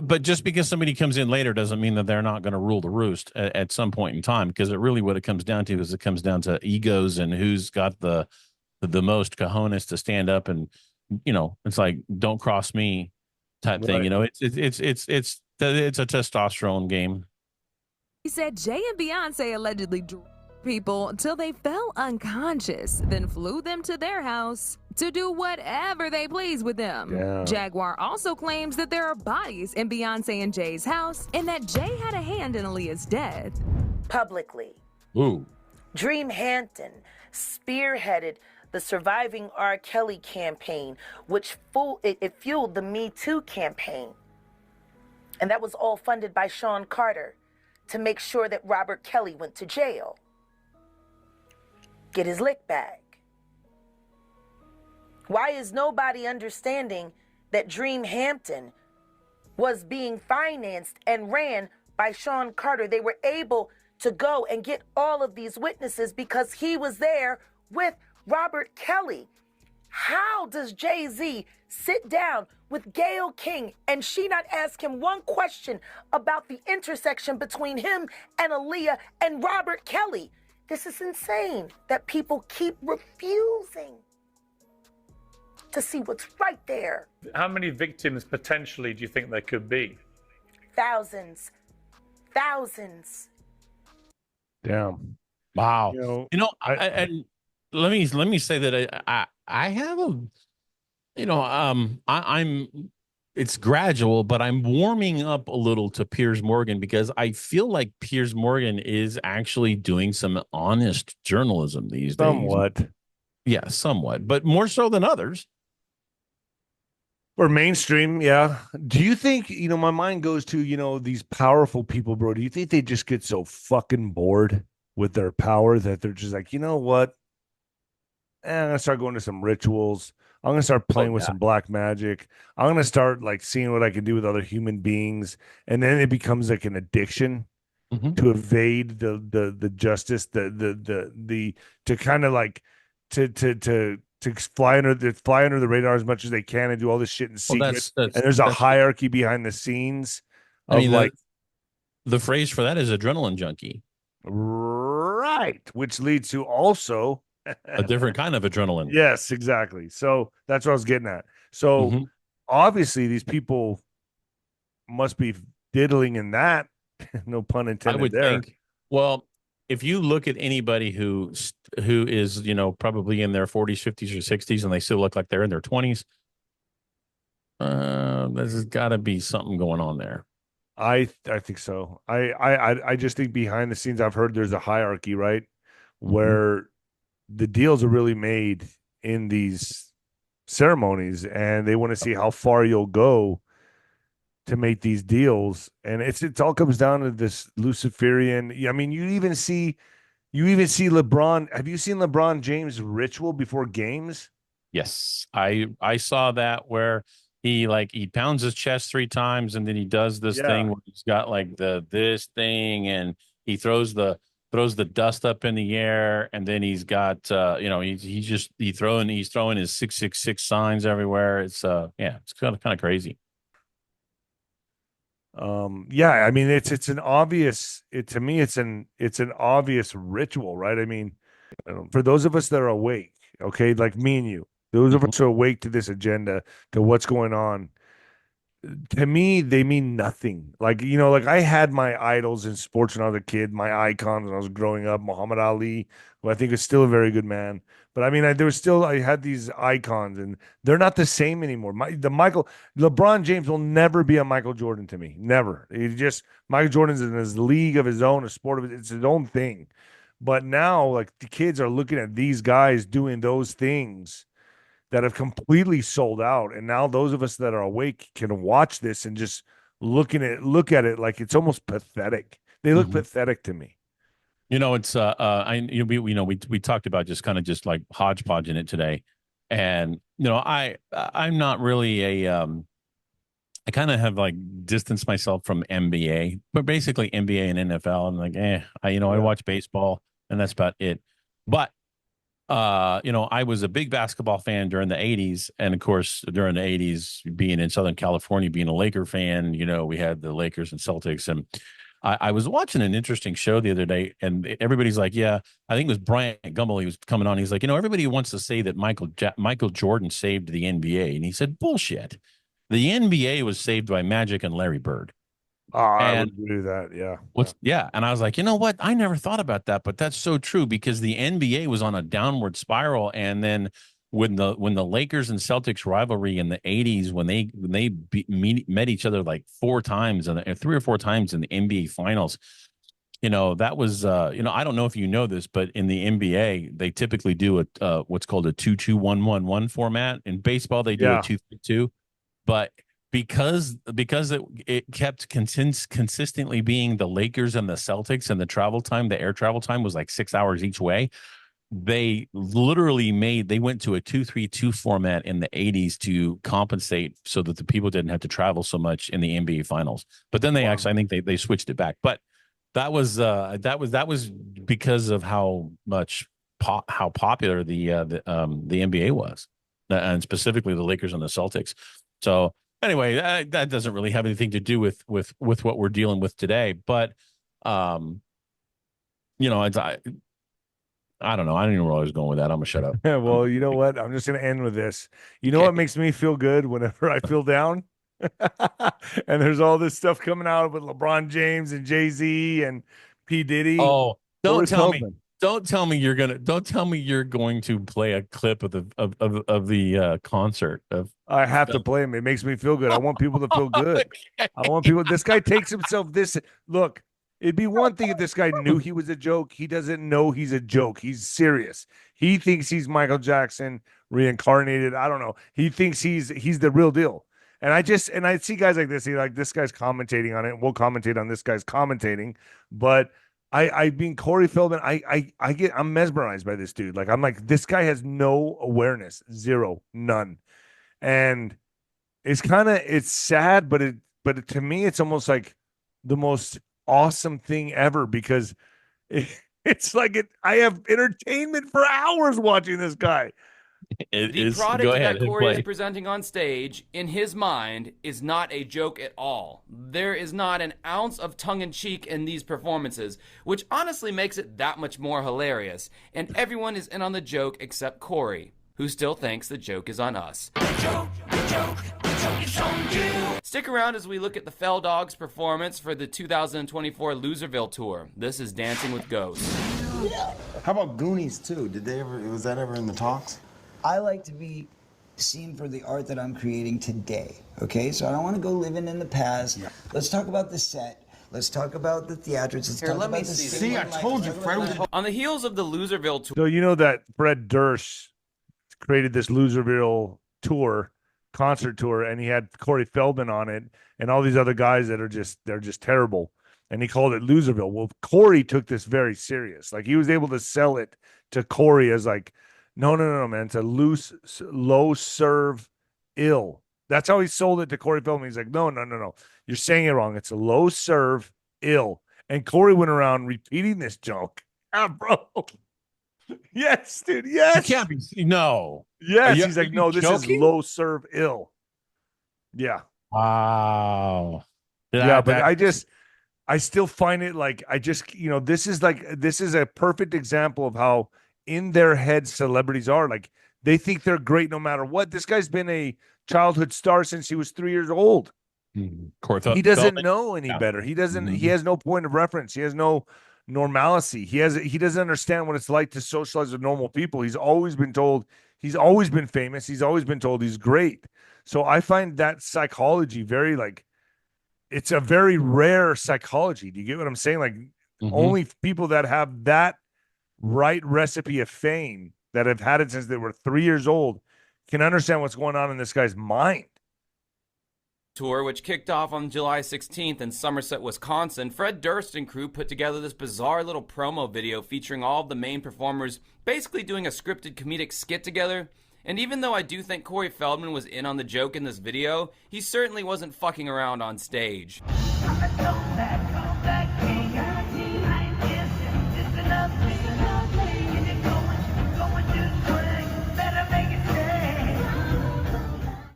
But just because somebody comes in later doesn't mean that they're not going to rule the roost at some point in time. Because what it comes down to is it comes down to egos and who's got the most cojones to stand up and it's like, don't cross me type thing. It's a testosterone game. He said Jay and Beyonce allegedly drew people till they fell unconscious, then flew them to their house to do whatever they please with them. Yeah. Jaguar also claims that there are bodies in Beyonce and Jay's house and that Jay had a hand in Aaliyah's death. Publicly. Ooh. Dream Hampton spearheaded the Surviving R. Kelly campaign, which fueled the Me Too campaign. And that was all funded by Sean Carter to make sure that Robert Kelly went to jail. Get his lick back. Why is nobody understanding that Dream Hampton was being financed and ran by Sean Carter? They were able to go and get all of these witnesses because he was there with Robert Kelly. How does Jay Z sit down with Gayle King and she not ask him one question about the intersection between him and Aaliyah and Robert Kelly? This is insane that people keep refusing to see what's right there. How many victims potentially do you think there could be? Thousands. Damn. Wow. Let me say that I have a, I'm it's gradual, but I'm warming up a little to Piers Morgan because I feel like Piers Morgan is actually doing some honest journalism these days. Somewhat. Yeah, somewhat, but more so than others. Or mainstream, yeah. Do you think, my mind goes to, these powerful people, bro. Do you think they just get so fucking bored with their power that they're just like, you know what? I'm gonna start going to some rituals. I'm gonna start playing with some black magic. I'm gonna start like seeing what I can do with other human beings, and then it becomes like an addiction to evade the justice, the to kind of like to fly under the radar as much as they can and do all this shit in secret. And there's a hierarchy behind the scenes of the phrase for that is adrenaline junkie. Right, which leads to also a different kind of adrenaline. Yes, exactly. So that's what I was getting at. So obviously these people must be diddling in that. No pun intended. I would there. think. Well, if you look at anybody who is, probably in their 40s, 50s, or 60s, and they still look like they're in their 20s, there's got to be something going on there. I think so. I just think behind the scenes, I've heard there's a hierarchy, right, where the deals are really made in these ceremonies, and they want to see how far you'll go to make these deals. And it all comes down to this Luciferian. I mean, you even see LeBron. Have you seen LeBron James ritual before games? Yes, I saw that where he pounds his chest 3 times, and then he does this thing where he's got like this thing, and he throws the dust up in the air, and then he's got he's throwing his 666 signs everywhere. It's it's kind of crazy. I mean it's an obvious to me it's an obvious ritual, right? I mean, for those of us that are awake, okay, like me and you, those of us who are awake to this agenda, to what's going on, to me they mean nothing. Like, like I had my idols in sports when I was a kid, my icons when I was growing up, Muhammad Ali, who I think is still a very good man. But I mean, I had these icons, and they're not the same anymore. LeBron James will never be a Michael Jordan to me. Never. Michael Jordan's in his league of his own, a sport of it's his own thing. But now, like, the kids are looking at these guys doing those things that have completely sold out, and now those of us that are awake can watch this and just look at it like it's almost pathetic. They look pathetic to me. It's we talked about just like hodgepodging it today, and I'm not really I kind of have like distanced myself from NBA, but basically NBA and NFL. I'm like, I watch baseball, and that's about it. But I was a big basketball fan during the 80s. And of course, during the 80s, being in Southern California, being a Laker fan, we had the Lakers and Celtics. And I was watching an interesting show the other day, and everybody's like, I think it was Bryant Gumbel. He was coming on. He's like, everybody wants to say that Michael Jordan saved the NBA. And he said, bullshit. The NBA was saved by Magic and Larry Bird. I would do that. Yeah. And I was like, you know what? I never thought about that, but that's so true, because the NBA was on a downward spiral. And then when the Lakers and Celtics rivalry in the 80s, when they met each other like 4 times and 3 or 4 times in the NBA finals, that was I don't know if you know this, but in the NBA they typically do a what's called a 2-2-1-1-1 format. In baseball they do a 2-3-2, but because it kept consistently being the Lakers and the Celtics, and the air travel time was like 6 hours each way, they literally went to a 2-3-2 format in the 80s to compensate so that the people didn't have to travel so much in the NBA finals. But then I think they switched it back. But that was because of how popular the NBA was, and specifically the Lakers and the Celtics. So anyway, that doesn't really have anything to do with what we're dealing with today. But I don't know. I don't even know where I was going with that. I'm gonna shut up. Yeah, well, you know what? I'm just gonna end with this. You know what makes me feel good whenever I feel down? And there's all this stuff coming out with LeBron James and Jay Z and P Diddy. Oh, don't Don't tell me you're going to play a clip of the concert of. I have to play him. It makes me feel good. I want people to feel good. I want people. This guy takes himself this. Look, it'd be one thing if this guy knew he was a joke. He doesn't know he's a joke. He's serious. He thinks he's Michael Jackson reincarnated. I don't know. He thinks he's the real deal. And I see guys like this. This guy's commentating on it. We'll commentate on this guy's commentating. But I mean, Corey Feldman, I'm mesmerized by this dude. Like, I'm like, this guy has no awareness, zero, none. And it's sad, but to me, it's almost like the most awesome thing ever, because it's like I have entertainment for hours watching this guy. The product that Corey is presenting on stage, in his mind, is not a joke at all. There is not an ounce of tongue-in-cheek in these performances, which honestly makes it that much more hilarious. And everyone is in on the joke except Corey, who still thinks the joke is on us. The joke is on you. Stick around as we look at the Fell-Dog's performance for the 2024 Loserville tour. This is Dancing with Ghosts. How about Goonies too? Was that ever in the talks? I like to be seen for the art that I'm creating today, okay? So I don't want to go living in the past. Yeah. Let's talk about the set. Let's talk about the theatrics. Let's talk about the see, I told you, Fred was... On the heels of the Loserville tour... So you know that Fred Durst created this Loserville tour, concert tour, and he had Corey Feldman on it and all these other guys that they're just terrible. And he called it Loserville. Well, Corey took this very serious. Like, he was able to sell it to Corey as like, no, man. It's a low serve ill. That's how he sold it to Corey Feldman. He's like, no. You're saying it wrong. It's a low serve ill. And Corey went around repeating this joke. Ah, bro. Yes, dude. Yes. You can't be. No. Yes. He's like, no, this is low serve ill. Yeah. Wow. I still find it like, this is a perfect example of how in their head celebrities are. Like, they think they're great no matter what. This guy's been a childhood star since he was 3 years old. Mm-hmm. He doesn't know any better. He doesn't. Mm-hmm. He has no point of reference. He has no normalcy. He doesn't understand what it's like to socialize with normal people. He's always been told he's always been famous. He's always been told he's great. So I find that psychology very, like, it's a very rare psychology. Do you get what I'm saying? Like, only people that have that right recipe of fame, that have had it since they were 3 years old, can understand what's going on in this guy's mind. Tour, which kicked off on July 16th in Somerset, Wisconsin, Fred Durst and crew put together this bizarre little promo video featuring all of the main performers basically doing a scripted comedic skit together. And even though I do think Corey Feldman was in on the joke in this video, he certainly wasn't fucking around on stage.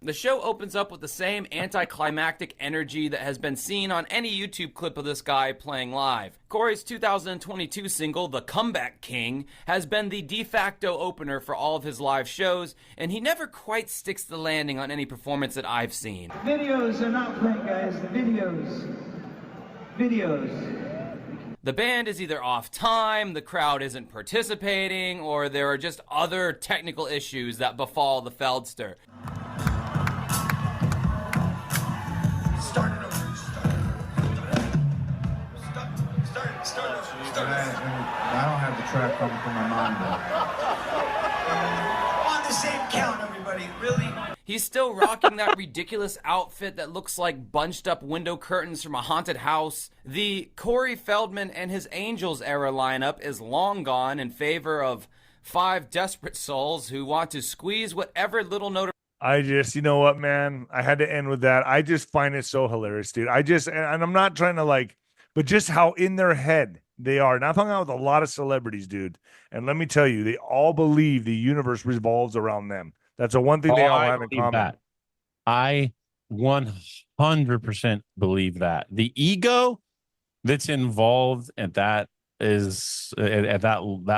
The show opens up with the same anticlimactic energy that has been seen on any YouTube clip of this guy playing live. Corey's 2022 single, The Comeback King, has been the de facto opener for all of his live shows, and he never quite sticks the landing on any performance that I've seen. Videos are not playing, guys. The videos. The band is either off time, the crowd isn't participating, or there are just other technical issues that befall the Feldster. I don't have the track coming from my mind. On the same count, everybody. Really? He's still rocking that ridiculous outfit that looks like bunched up window curtains from a haunted house. The Corey Feldman and his Angels era lineup is long gone in favor of 5 desperate souls who want to squeeze whatever little note. You know what, man? I had to end with that. I just find it so hilarious, dude. And I'm not trying to but just how in their head they are. And I've hung out with a lot of celebrities, dude. And let me tell you, they all believe the universe revolves around them. That's the one thing they all have in common. That. I 100% believe that. The ego that's involved at that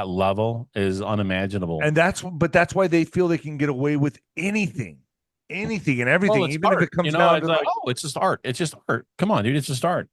level is unimaginable. And that's why they feel they can get away with anything and everything, even art. if it comes it's down to it's just art. It's just art. Come on, dude. It's just art.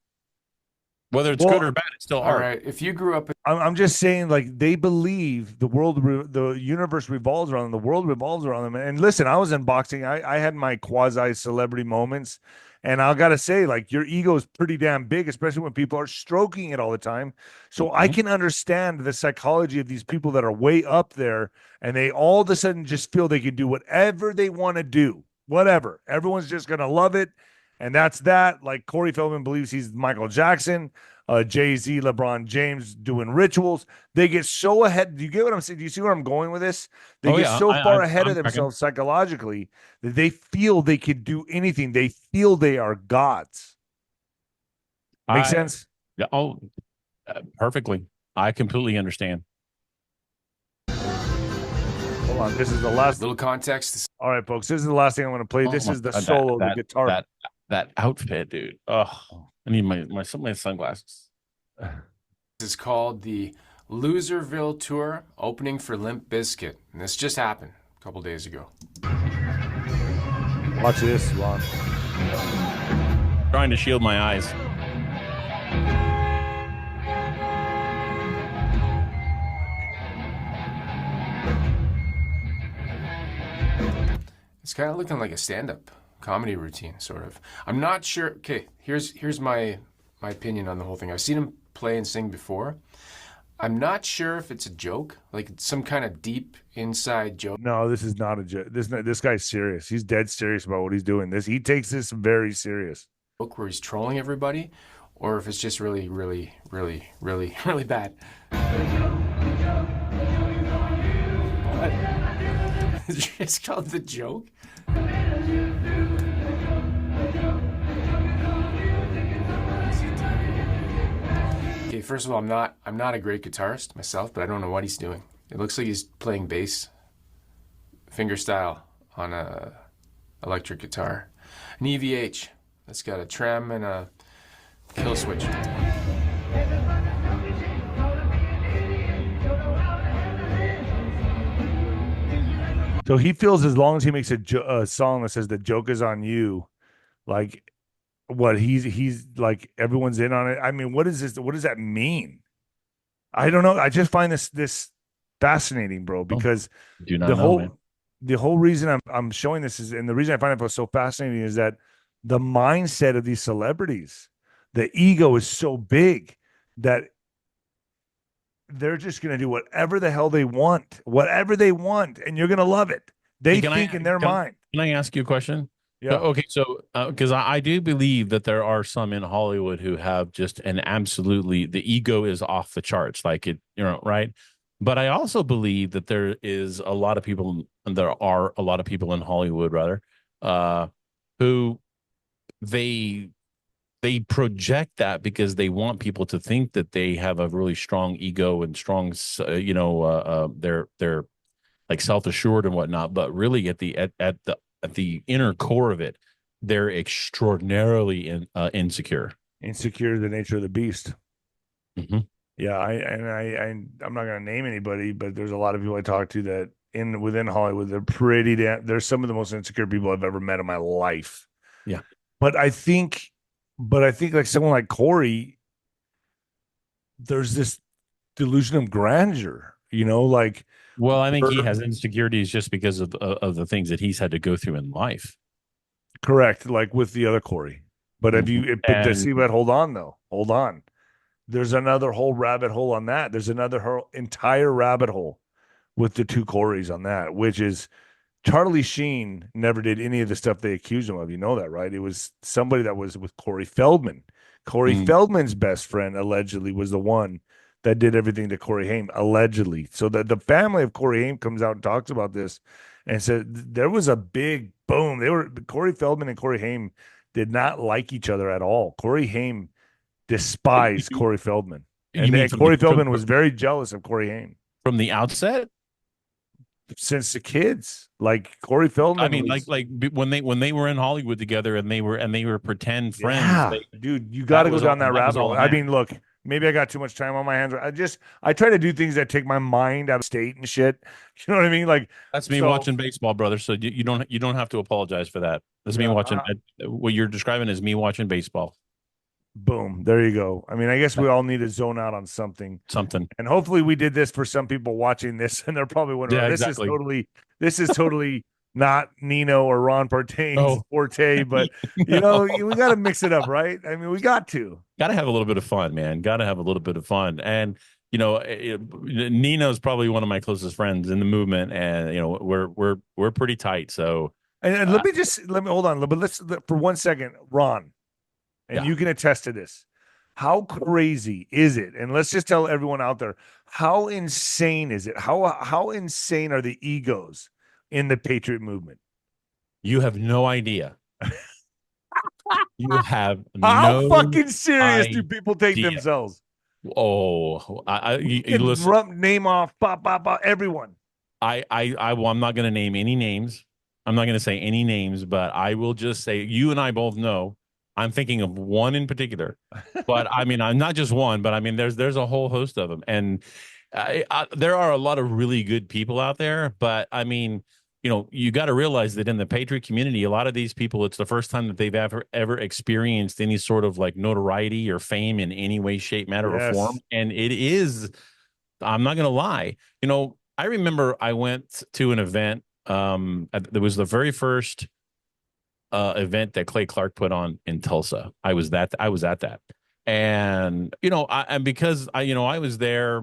Whether it's good or bad, it's still art. All right. If you grew up, I'm just saying, like, they believe the universe revolves around them. The world revolves around them. And listen, I was in boxing. I had my quasi celebrity moments, and I gotta say, like, your ego is pretty damn big, especially when people are stroking it all the time. So I can understand the psychology of these people that are way up there, and they all of a sudden just feel they can do whatever they want to do, whatever. Everyone's just gonna love it. And that's that. Like Corey Feldman believes he's Michael Jackson, Jay Z, LeBron James doing rituals. They get so ahead. Do you get what I'm saying? Do you see where I'm going with this? They get so far ahead of themselves psychologically that they feel they could do anything. They feel they are gods. Make sense? Yeah. Oh, perfectly. I completely understand. Hold on. This is the last little context. All right, folks. This is the last thing I'm going to play. This is the solo, the guitar. That outfit, dude. Oh, I need my sunglasses. This is called the Loserville Tour, opening for Limp Bizkit. And this just happened a couple days ago. Watch this, Ron. Trying to shield my eyes. It's kind of looking like a stand-up comedy routine, sort of. I'm not sure. Okay, here's my opinion on the whole thing. I've seen him play and sing before. I'm not sure if it's a joke, like it's some kind of deep inside joke. No, this is not a joke. This guy's serious. He's dead serious about what he's doing. He takes this very serious. Where he's trolling everybody, or if it's just really, really, really, really, really bad. What? It's called The Joke. Okay, first of all, I'm not a great guitarist myself, but I don't know what he's doing. It looks like he's playing bass, finger style, on a electric guitar. An EVH that's got a trem and a kill switch. So he feels as long as he makes a song that says the joke is on you, like what he's like everyone's in on it. I mean, what is this? What does that mean? I don't know. I just find this fascinating, bro, because the whole reason I'm showing this is, and the reason I find it so fascinating is that the mindset of these celebrities, the ego is so big that they're just going to do whatever the hell they want, and you're going to love it. They think in their mind. Can I ask you a question? Yeah. Okay. So, because I do believe that there are some in Hollywood who have just an absolutely, the ego is off the charts, like it, right? But I also believe that there are a lot of people in Hollywood, rather, who they project that because they want people to think that they have a really strong ego and strong, they're like self-assured and whatnot. But really, at the inner core of it, they're extraordinarily insecure. Insecure is the nature of the beast. Mm-hmm. Yeah, I'm not gonna name anybody, but there's a lot of people I talk to that within Hollywood, they're some of the most insecure people I've ever met in my life. Yeah, but I think like someone like Corey, there's this delusion of grandeur, like. Well, I think he has insecurities just because of the things that he's had to go through in life. Correct, like with the other Corey. But hold on. There's another whole rabbit hole on that. There's another entire rabbit hole with the two Corys on that, which is Charlie Sheen never did any of the stuff they accused him of. You know that, right? It was somebody that was with Corey Feldman. Corey Feldman's best friend allegedly was the one that did everything to Corey Haim, allegedly. So that the family of Corey Haim comes out and talks about this and said there was a big boom. Corey Feldman and Corey Haim did not like each other at all. Corey Haim despised Corey Feldman. And Corey Feldman was very jealous of Corey Haim. From the outset? Since the kids, like Corey Feldman. I mean, like when they were in Hollywood together and they were pretend friends. Yeah, dude, you got to go down that rabbit hole. I mean, look, maybe I got too much time on my hands. I try to do things that take my mind out of state and shit. You know what I mean? Like that's me watching baseball, brother. So you don't have to apologize for that. That's me watching. What you're describing is me watching baseball. Boom. There you go. I mean, I guess we all need to zone out on something. And hopefully we did this for some people watching this, and they're probably wondering, Yeah, this exactly. is totally not Nino or Ron Partain's forte, but you know, we got to mix it up, right? I mean, we got to have a little bit of fun, man. Got to have a little bit of fun. And, you know, Nino's probably one of my closest friends in the movement, and, you know, we're pretty tight. So, and let me hold on, but let's for 1 second, Ron. And you can attest to this. How crazy is it? And let's just tell everyone out there, how insane is it? How insane are the egos in the Patriot movement? You have no idea. You have how fucking serious do people take themselves? Oh, you listen. Name off, everyone. Well, I'm not going to name any names. I'm not going to say any names, but I will just say you and I both know. I'm thinking of one in particular, but I mean, I'm not just one, but I mean, there's a whole host of them, and there are a lot of really good people out there. But I mean, you know, you got to realize that in the Patriot community, a lot of these people, it's the first time that they've ever experienced any sort of like notoriety or fame in any way, shape, matter, or form. And it is, I'm not going to lie. You know, I remember I went to an event. There was the very first event that Clay Clark put on in Tulsa. I was at that. And, you know, because I was there,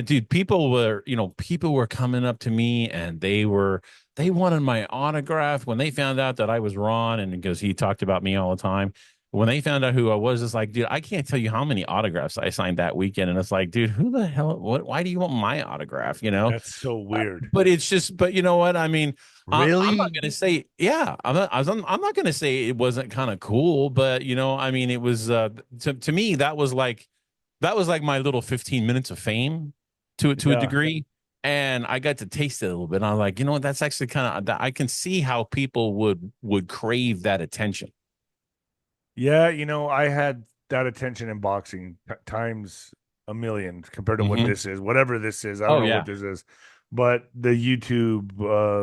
dude, people were coming up to me, and they wanted my autograph when they found out that I was Ron, and because he talked about me all the time. When they found out who I was, it's like, dude, I can't tell you how many autographs I signed that weekend. And it's like, dude, who the hell, why do you want my autograph? You know, that's so weird. But it's just, but you know what? I mean, really, I'm not going to say, I'm not going to say it wasn't kind of cool, but you know, I mean, it was, to me, that was like my little 15 minutes of fame to a degree. And I got to taste it a little bit. And I'm like, you know what? That's actually kind of, I can see how people would crave that attention. Yeah, you know, I had that attention in boxing times a million compared to what this is, whatever this is. I don't know what this is, but the YouTube,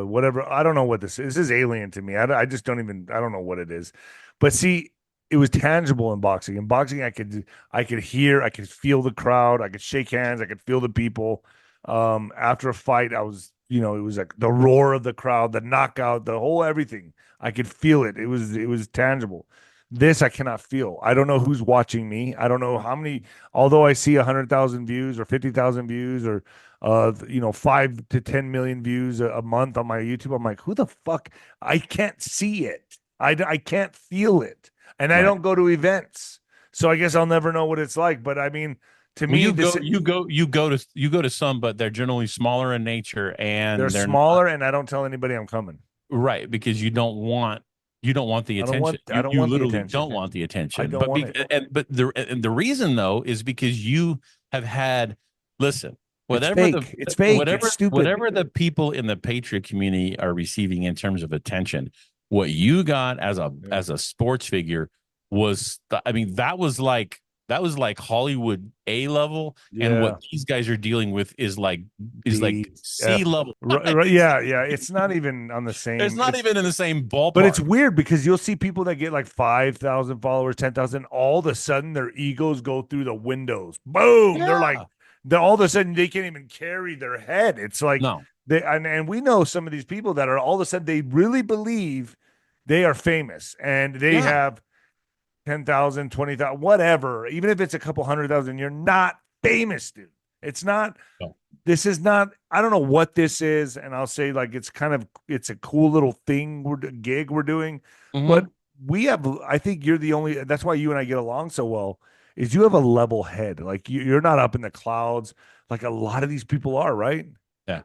whatever, I don't know what this is. This is alien to me. I just don't know what it is. But see, it was tangible in boxing. In boxing, I could hear, I could feel the crowd, I could shake hands, I could feel the people. After a fight, I was, you know, it was like the roar of the crowd, the knockout, the whole everything. I could feel it. It was tangible. This I cannot feel. I don't know who's watching me. I don't know how many, although I see 100,000 views or 50,000 views or, 5 to 10 million views a month on my YouTube. I'm like, who the fuck? I can't see it. I can't feel it. And I don't go to events. So I guess I'll never know what it's like. But I mean, to me, you go to some, but they're generally smaller in nature, and they're smaller, and I don't tell anybody I'm coming. Right. Because you don't want the attention. You literally don't want the attention. But the reason though is because you have had, listen, it's fake. It's stupid. Whatever the people in the Patriot community are receiving in terms of attention, what you got as a sports figure was, that was like Hollywood A level, and what these guys are dealing with is like C level. Right, yeah. It's not even on the same. It's not even in the same ballpark. But it's weird because you'll see people that get like 5,000 followers, 10,000. All of a sudden, their egos go through the windows. Boom! Yeah. They're all of a sudden they can't even carry their head. It's like and we know some of these people that are all of a sudden they really believe they are famous, and they have 10,000, 20,000, whatever. Even if it's a couple 100,000, you're not famous, dude. It's not. No. This is not. I don't know what this is, and I'll say like it's a cool little thing gig we're doing, but we have. I think you're the only. That's why you and I get along so well. Is you have a level head. Like you're not up in the clouds like a lot of these people are, right? Yeah,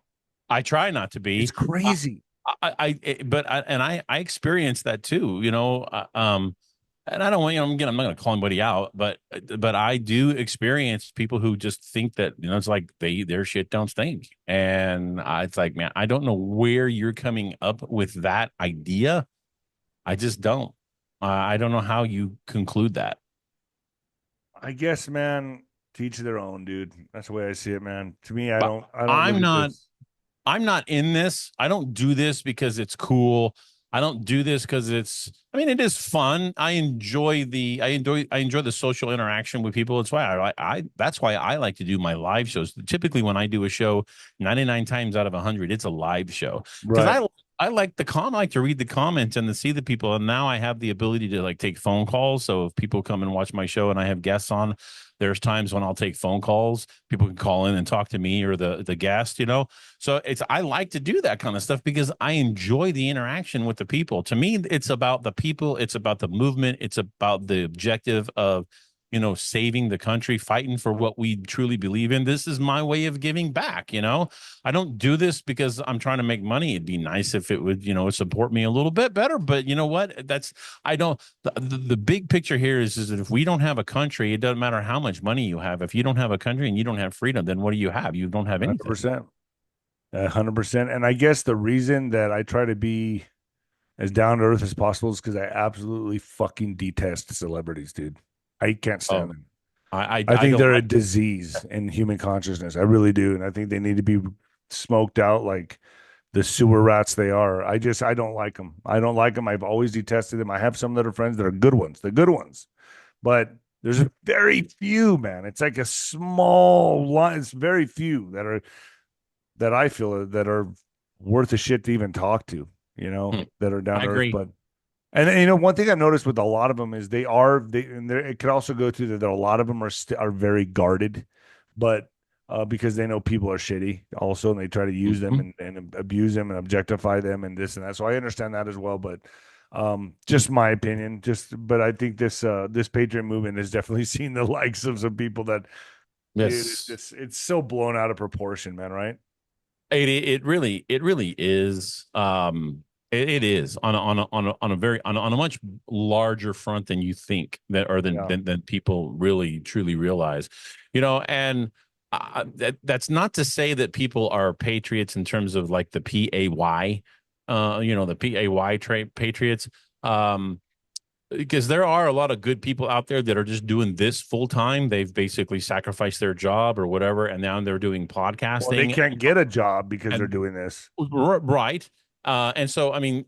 I try not to be. It's crazy. I experienced that too. You know. And I don't want, I'm not going to call anybody out, but I do experience people who just think that, it's like their shit don't stink. And it's like, man, I don't know where you're coming up with that idea. I just don't. I don't know how you conclude that. I guess, man, to each their own, dude. That's the way I see it, man. To me, I'm not in this. I don't do this because it's cool. I don't do this because it's, I mean, it is fun. I enjoy the social interaction with people. It's why that's why I like to do my live shows. Typically when I do a show, 99 times out of 100, it's a live show. Because I like I like to read the comments and to see the people. And now I have the ability to like take phone calls. So if people come and watch my show and I have guests on, there's times when I'll take phone calls. People can call in and talk to me or the guest, you know. So I like to do that kind of stuff because I enjoy the interaction with the people. To me, it's about the people. It's about the movement. It's about the objective of, you know, saving the country, fighting for what we truly believe in. This is my way of giving back. You know, I don't do this because I'm trying to make money. It'd be nice if it would, you know, support me a little bit better. But you know what? The big picture here is that if we don't have a country, it doesn't matter how much money you have. If you don't have a country and you don't have freedom, then what do you have? You don't have anything. 100%. 100%. And I guess the reason that I try to be as down to earth as possible is because I absolutely fucking detest celebrities, dude. I can't stand them. I think they're a disease in human consciousness. I really do. And I think they need to be smoked out like the sewer rats they are. I don't like them. I don't like them. I've always detested them. I have some that are friends that are good ones, the good ones. But there's very few, man. It's like a small line. It's very few that I feel that are worth a shit to even talk to, you know, that are down to earth. But and you know, one thing I've noticed with a lot of them is it could also go to that a lot of them are very guarded, but because they know people are shitty also, and they try to use them and abuse them and objectify them and this and that. So I understand that as well, but just my opinion, but I think this Patriot movement has definitely seen the likes of some people that it's so blown out of proportion, man, right? It really is. It is on a much larger front than you think than people really truly realize, you know. And that's not to say that people are patriots in terms of like the PAY, you know, the PAY patriots, because there are a lot of good people out there that are just doing this full time. They've basically sacrificed their job or whatever, and now they're doing podcasting. Well, they can't get a job because they're doing this, right? And so, I mean,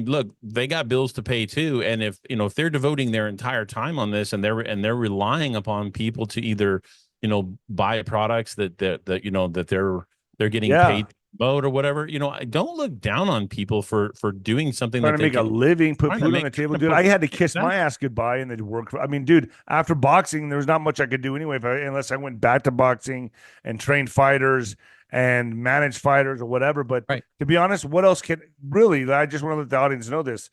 look, they got bills to pay too. And if they're devoting their entire time on this and they're relying upon people to either, you know, buy products that you know, that they're getting paid to promote or whatever, you know, I don't look down on people for doing something trying to make a living, put food on the table, dude. I had to kiss my ass goodbye and then work. I mean, dude, after boxing, there was not much I could do anyway unless I went back to boxing and trained fighters and manage fighters or whatever. But to be honest, what else can really, I just want to let the audience know this.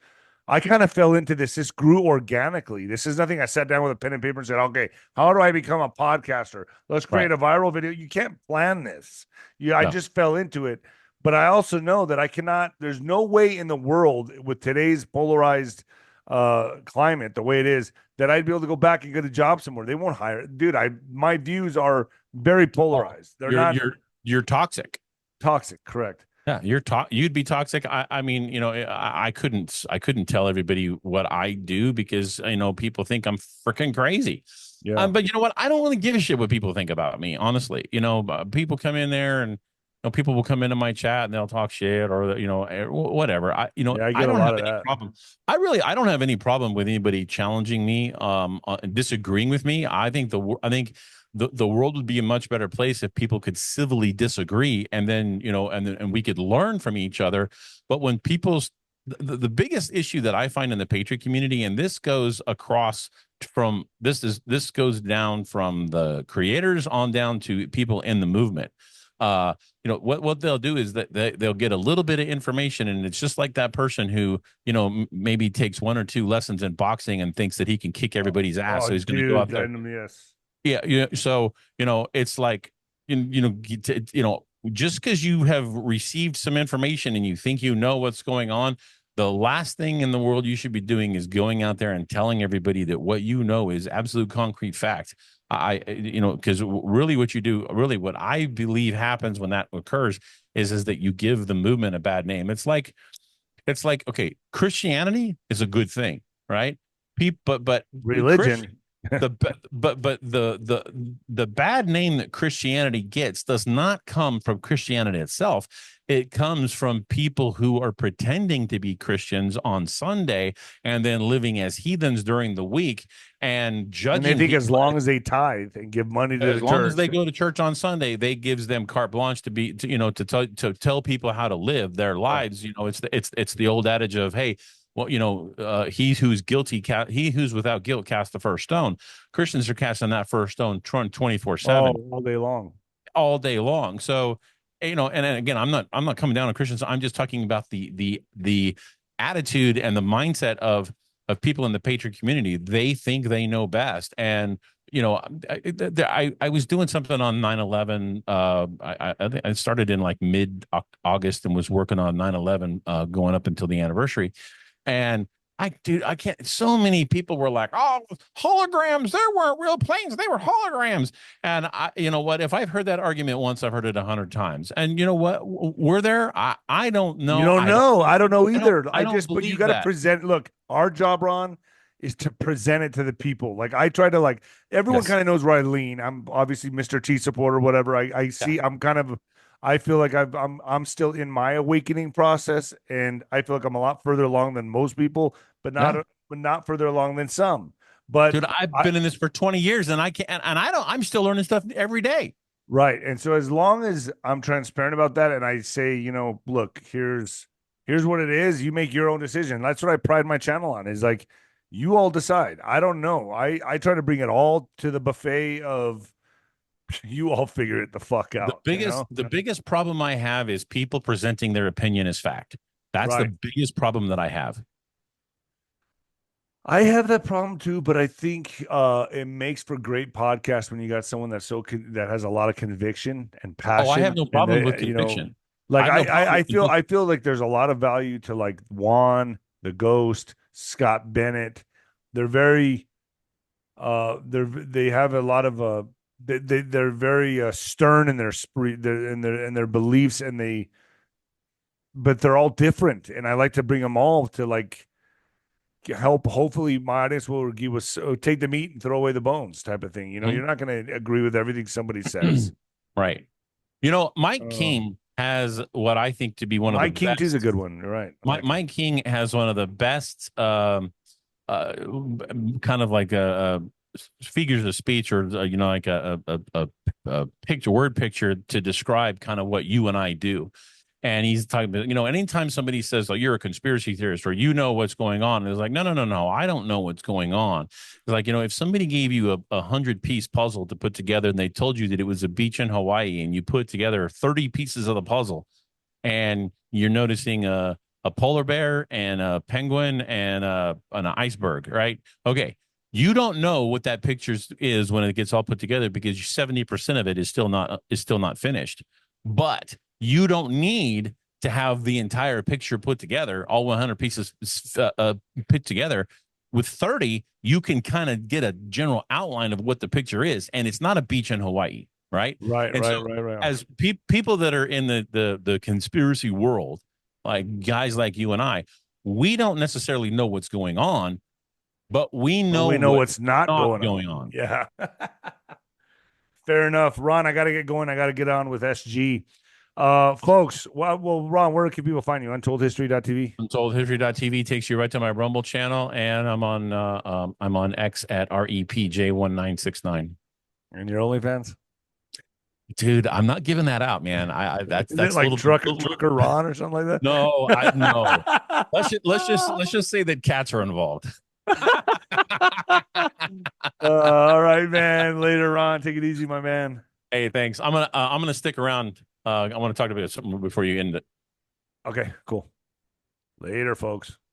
I kind of fell into this. This grew organically. This is nothing I sat down with a pen and paper and said, okay, how do I become a podcaster? Let's create a viral video. You can't plan this. I just fell into it. But I also know that there's no way in the world with today's polarized climate, the way it is, that I'd be able to go back and get a job somewhere. They won't hire. Dude, my views are very polarized. You're toxic. Toxic, correct. Yeah, you'd be toxic. I mean, you know, I couldn't tell everybody what I do because, you know, people think I'm freaking crazy. Yeah. But you know what? I don't really give a shit what people think about me, honestly. You know, people come in there and, you know, people will come into my chat and they'll talk shit or, you know, whatever. I don't have any problem. I don't have any problem with anybody challenging me, disagreeing with me. I think the world would be a much better place if people could civilly disagree and then, you know, and we could learn from each other. But when the biggest issue that I find in the Patriot community, and this goes across from this goes down from the creators on down to people in the movement. You know, what they'll do is that they'll get a little bit of information, and it's just like that person who, you know, maybe takes 1 or 2 lessons in boxing and thinks that he can kick everybody's ass. So he's going to go out there. Yeah. So, you know, it's like, you know, just because you have received some information and you think you know what's going on, the last thing in the world you should be doing is going out there and telling everybody that what you know is absolute concrete fact. You know, because really what I believe happens when that occurs is that you give the movement a bad name. It's like, okay, Christianity is a good thing, right? But religion. The bad name that Christianity gets does not come from Christianity itself. It comes from people who are pretending to be Christians on Sunday and then living as heathens during the week and judging. And they think as long as they tithe and give money to the church, as long as they go to church on Sunday, they gives them carte blanche to tell people how to live their lives. You know, it's the old adage of, hey, well, he who's guilty, he who's without guilt cast the first stone. Christians are casting that first stone 24/7, all day long, So, and again, I'm not coming down on Christians. I'm just talking about the attitude and the mindset of people in the Patriot community. They think they know best. And, I was doing something on 9/11. I think I started in like mid-August and was working on 9/11 going up until the anniversary. And I can't. So many people were like, "Oh, holograms! There weren't real planes; they were holograms." And you know what? If I've heard that argument once, I've heard it 100 times. And you know what? Were there? I don't know. You don't know. I don't know either. But you got to that. present. Look, our job, Ron, is to present it to the people. Like I try to everyone kind of knows where I lean. I'm obviously Mr. T supporter, whatever. I see. I'm kind of. I feel like I'm still in my awakening process, and I feel like I'm a lot further along than most people, but not further along than some. But dude, I've been in this for 20 years, and I'm still learning stuff every day. Right, and so as long as I'm transparent about that, and I say, look, here's what it is. You make your own decision. That's what I pride my channel on. Is like, you all decide. I don't know. I try to bring it all to the buffet of. You all figure it the fuck out. The biggest problem I have is people presenting their opinion as fact. That's the biggest problem that I have. I have that problem too, but I think it makes for great podcast when you got someone that's that has a lot of conviction and passion. Oh, I have no problem with conviction. I feel like there's a lot of value to like Juan, the Ghost, Scott Bennett. They're very, they have a lot of they're very stern in their their beliefs, but they're all different, and I like to bring them all to like help. Hopefully, my audience will take the meat and throw away the bones, type of thing. You're not going to agree with everything somebody says, right? Mike King has what I think to be one of Mike King is a good one. You're right. Mike King has one of the best, kind of like a figures of speech, or like a word picture to describe kind of what you and I do. And he's talking about, anytime somebody says, like, you're a conspiracy theorist, or what's going on, it's like, no, I don't know what's going on. It's like, if somebody gave you a 100-piece puzzle to put together, and they told you that it was a beach in Hawaii, and you put together 30 pieces of the puzzle, and you're noticing a polar bear and a penguin and an iceberg, right? Okay. You don't know what that picture is when it gets all put together, because 70% of it is still not finished. But you don't need to have the entire picture put together, all 100 pieces put together. With 30, you can kind of get a general outline of what the picture is, and it's not a beach in Hawaii, right? Right. As people that are in the conspiracy world, like guys like you and I, we don't necessarily know what's going on. But we know what's not going on. Yeah. Fair enough. Ron, I got to get going. I got to get on with SG. Folks, well, Ron, where can people find you? UntoldHistory.tv? UntoldHistory.tv takes you right to my Rumble channel, and I'm on X at @REPJ1969. And your OnlyFans? Dude, I'm not giving that out, man. That's like Trucker Ron or something like that. No, no. Let's just say that cats are involved. All right, man. Later, Ron. Take it easy, my man. Hey, thanks. I'm gonna stick around. I want to talk about something before you end it. Okay, cool. Later, folks.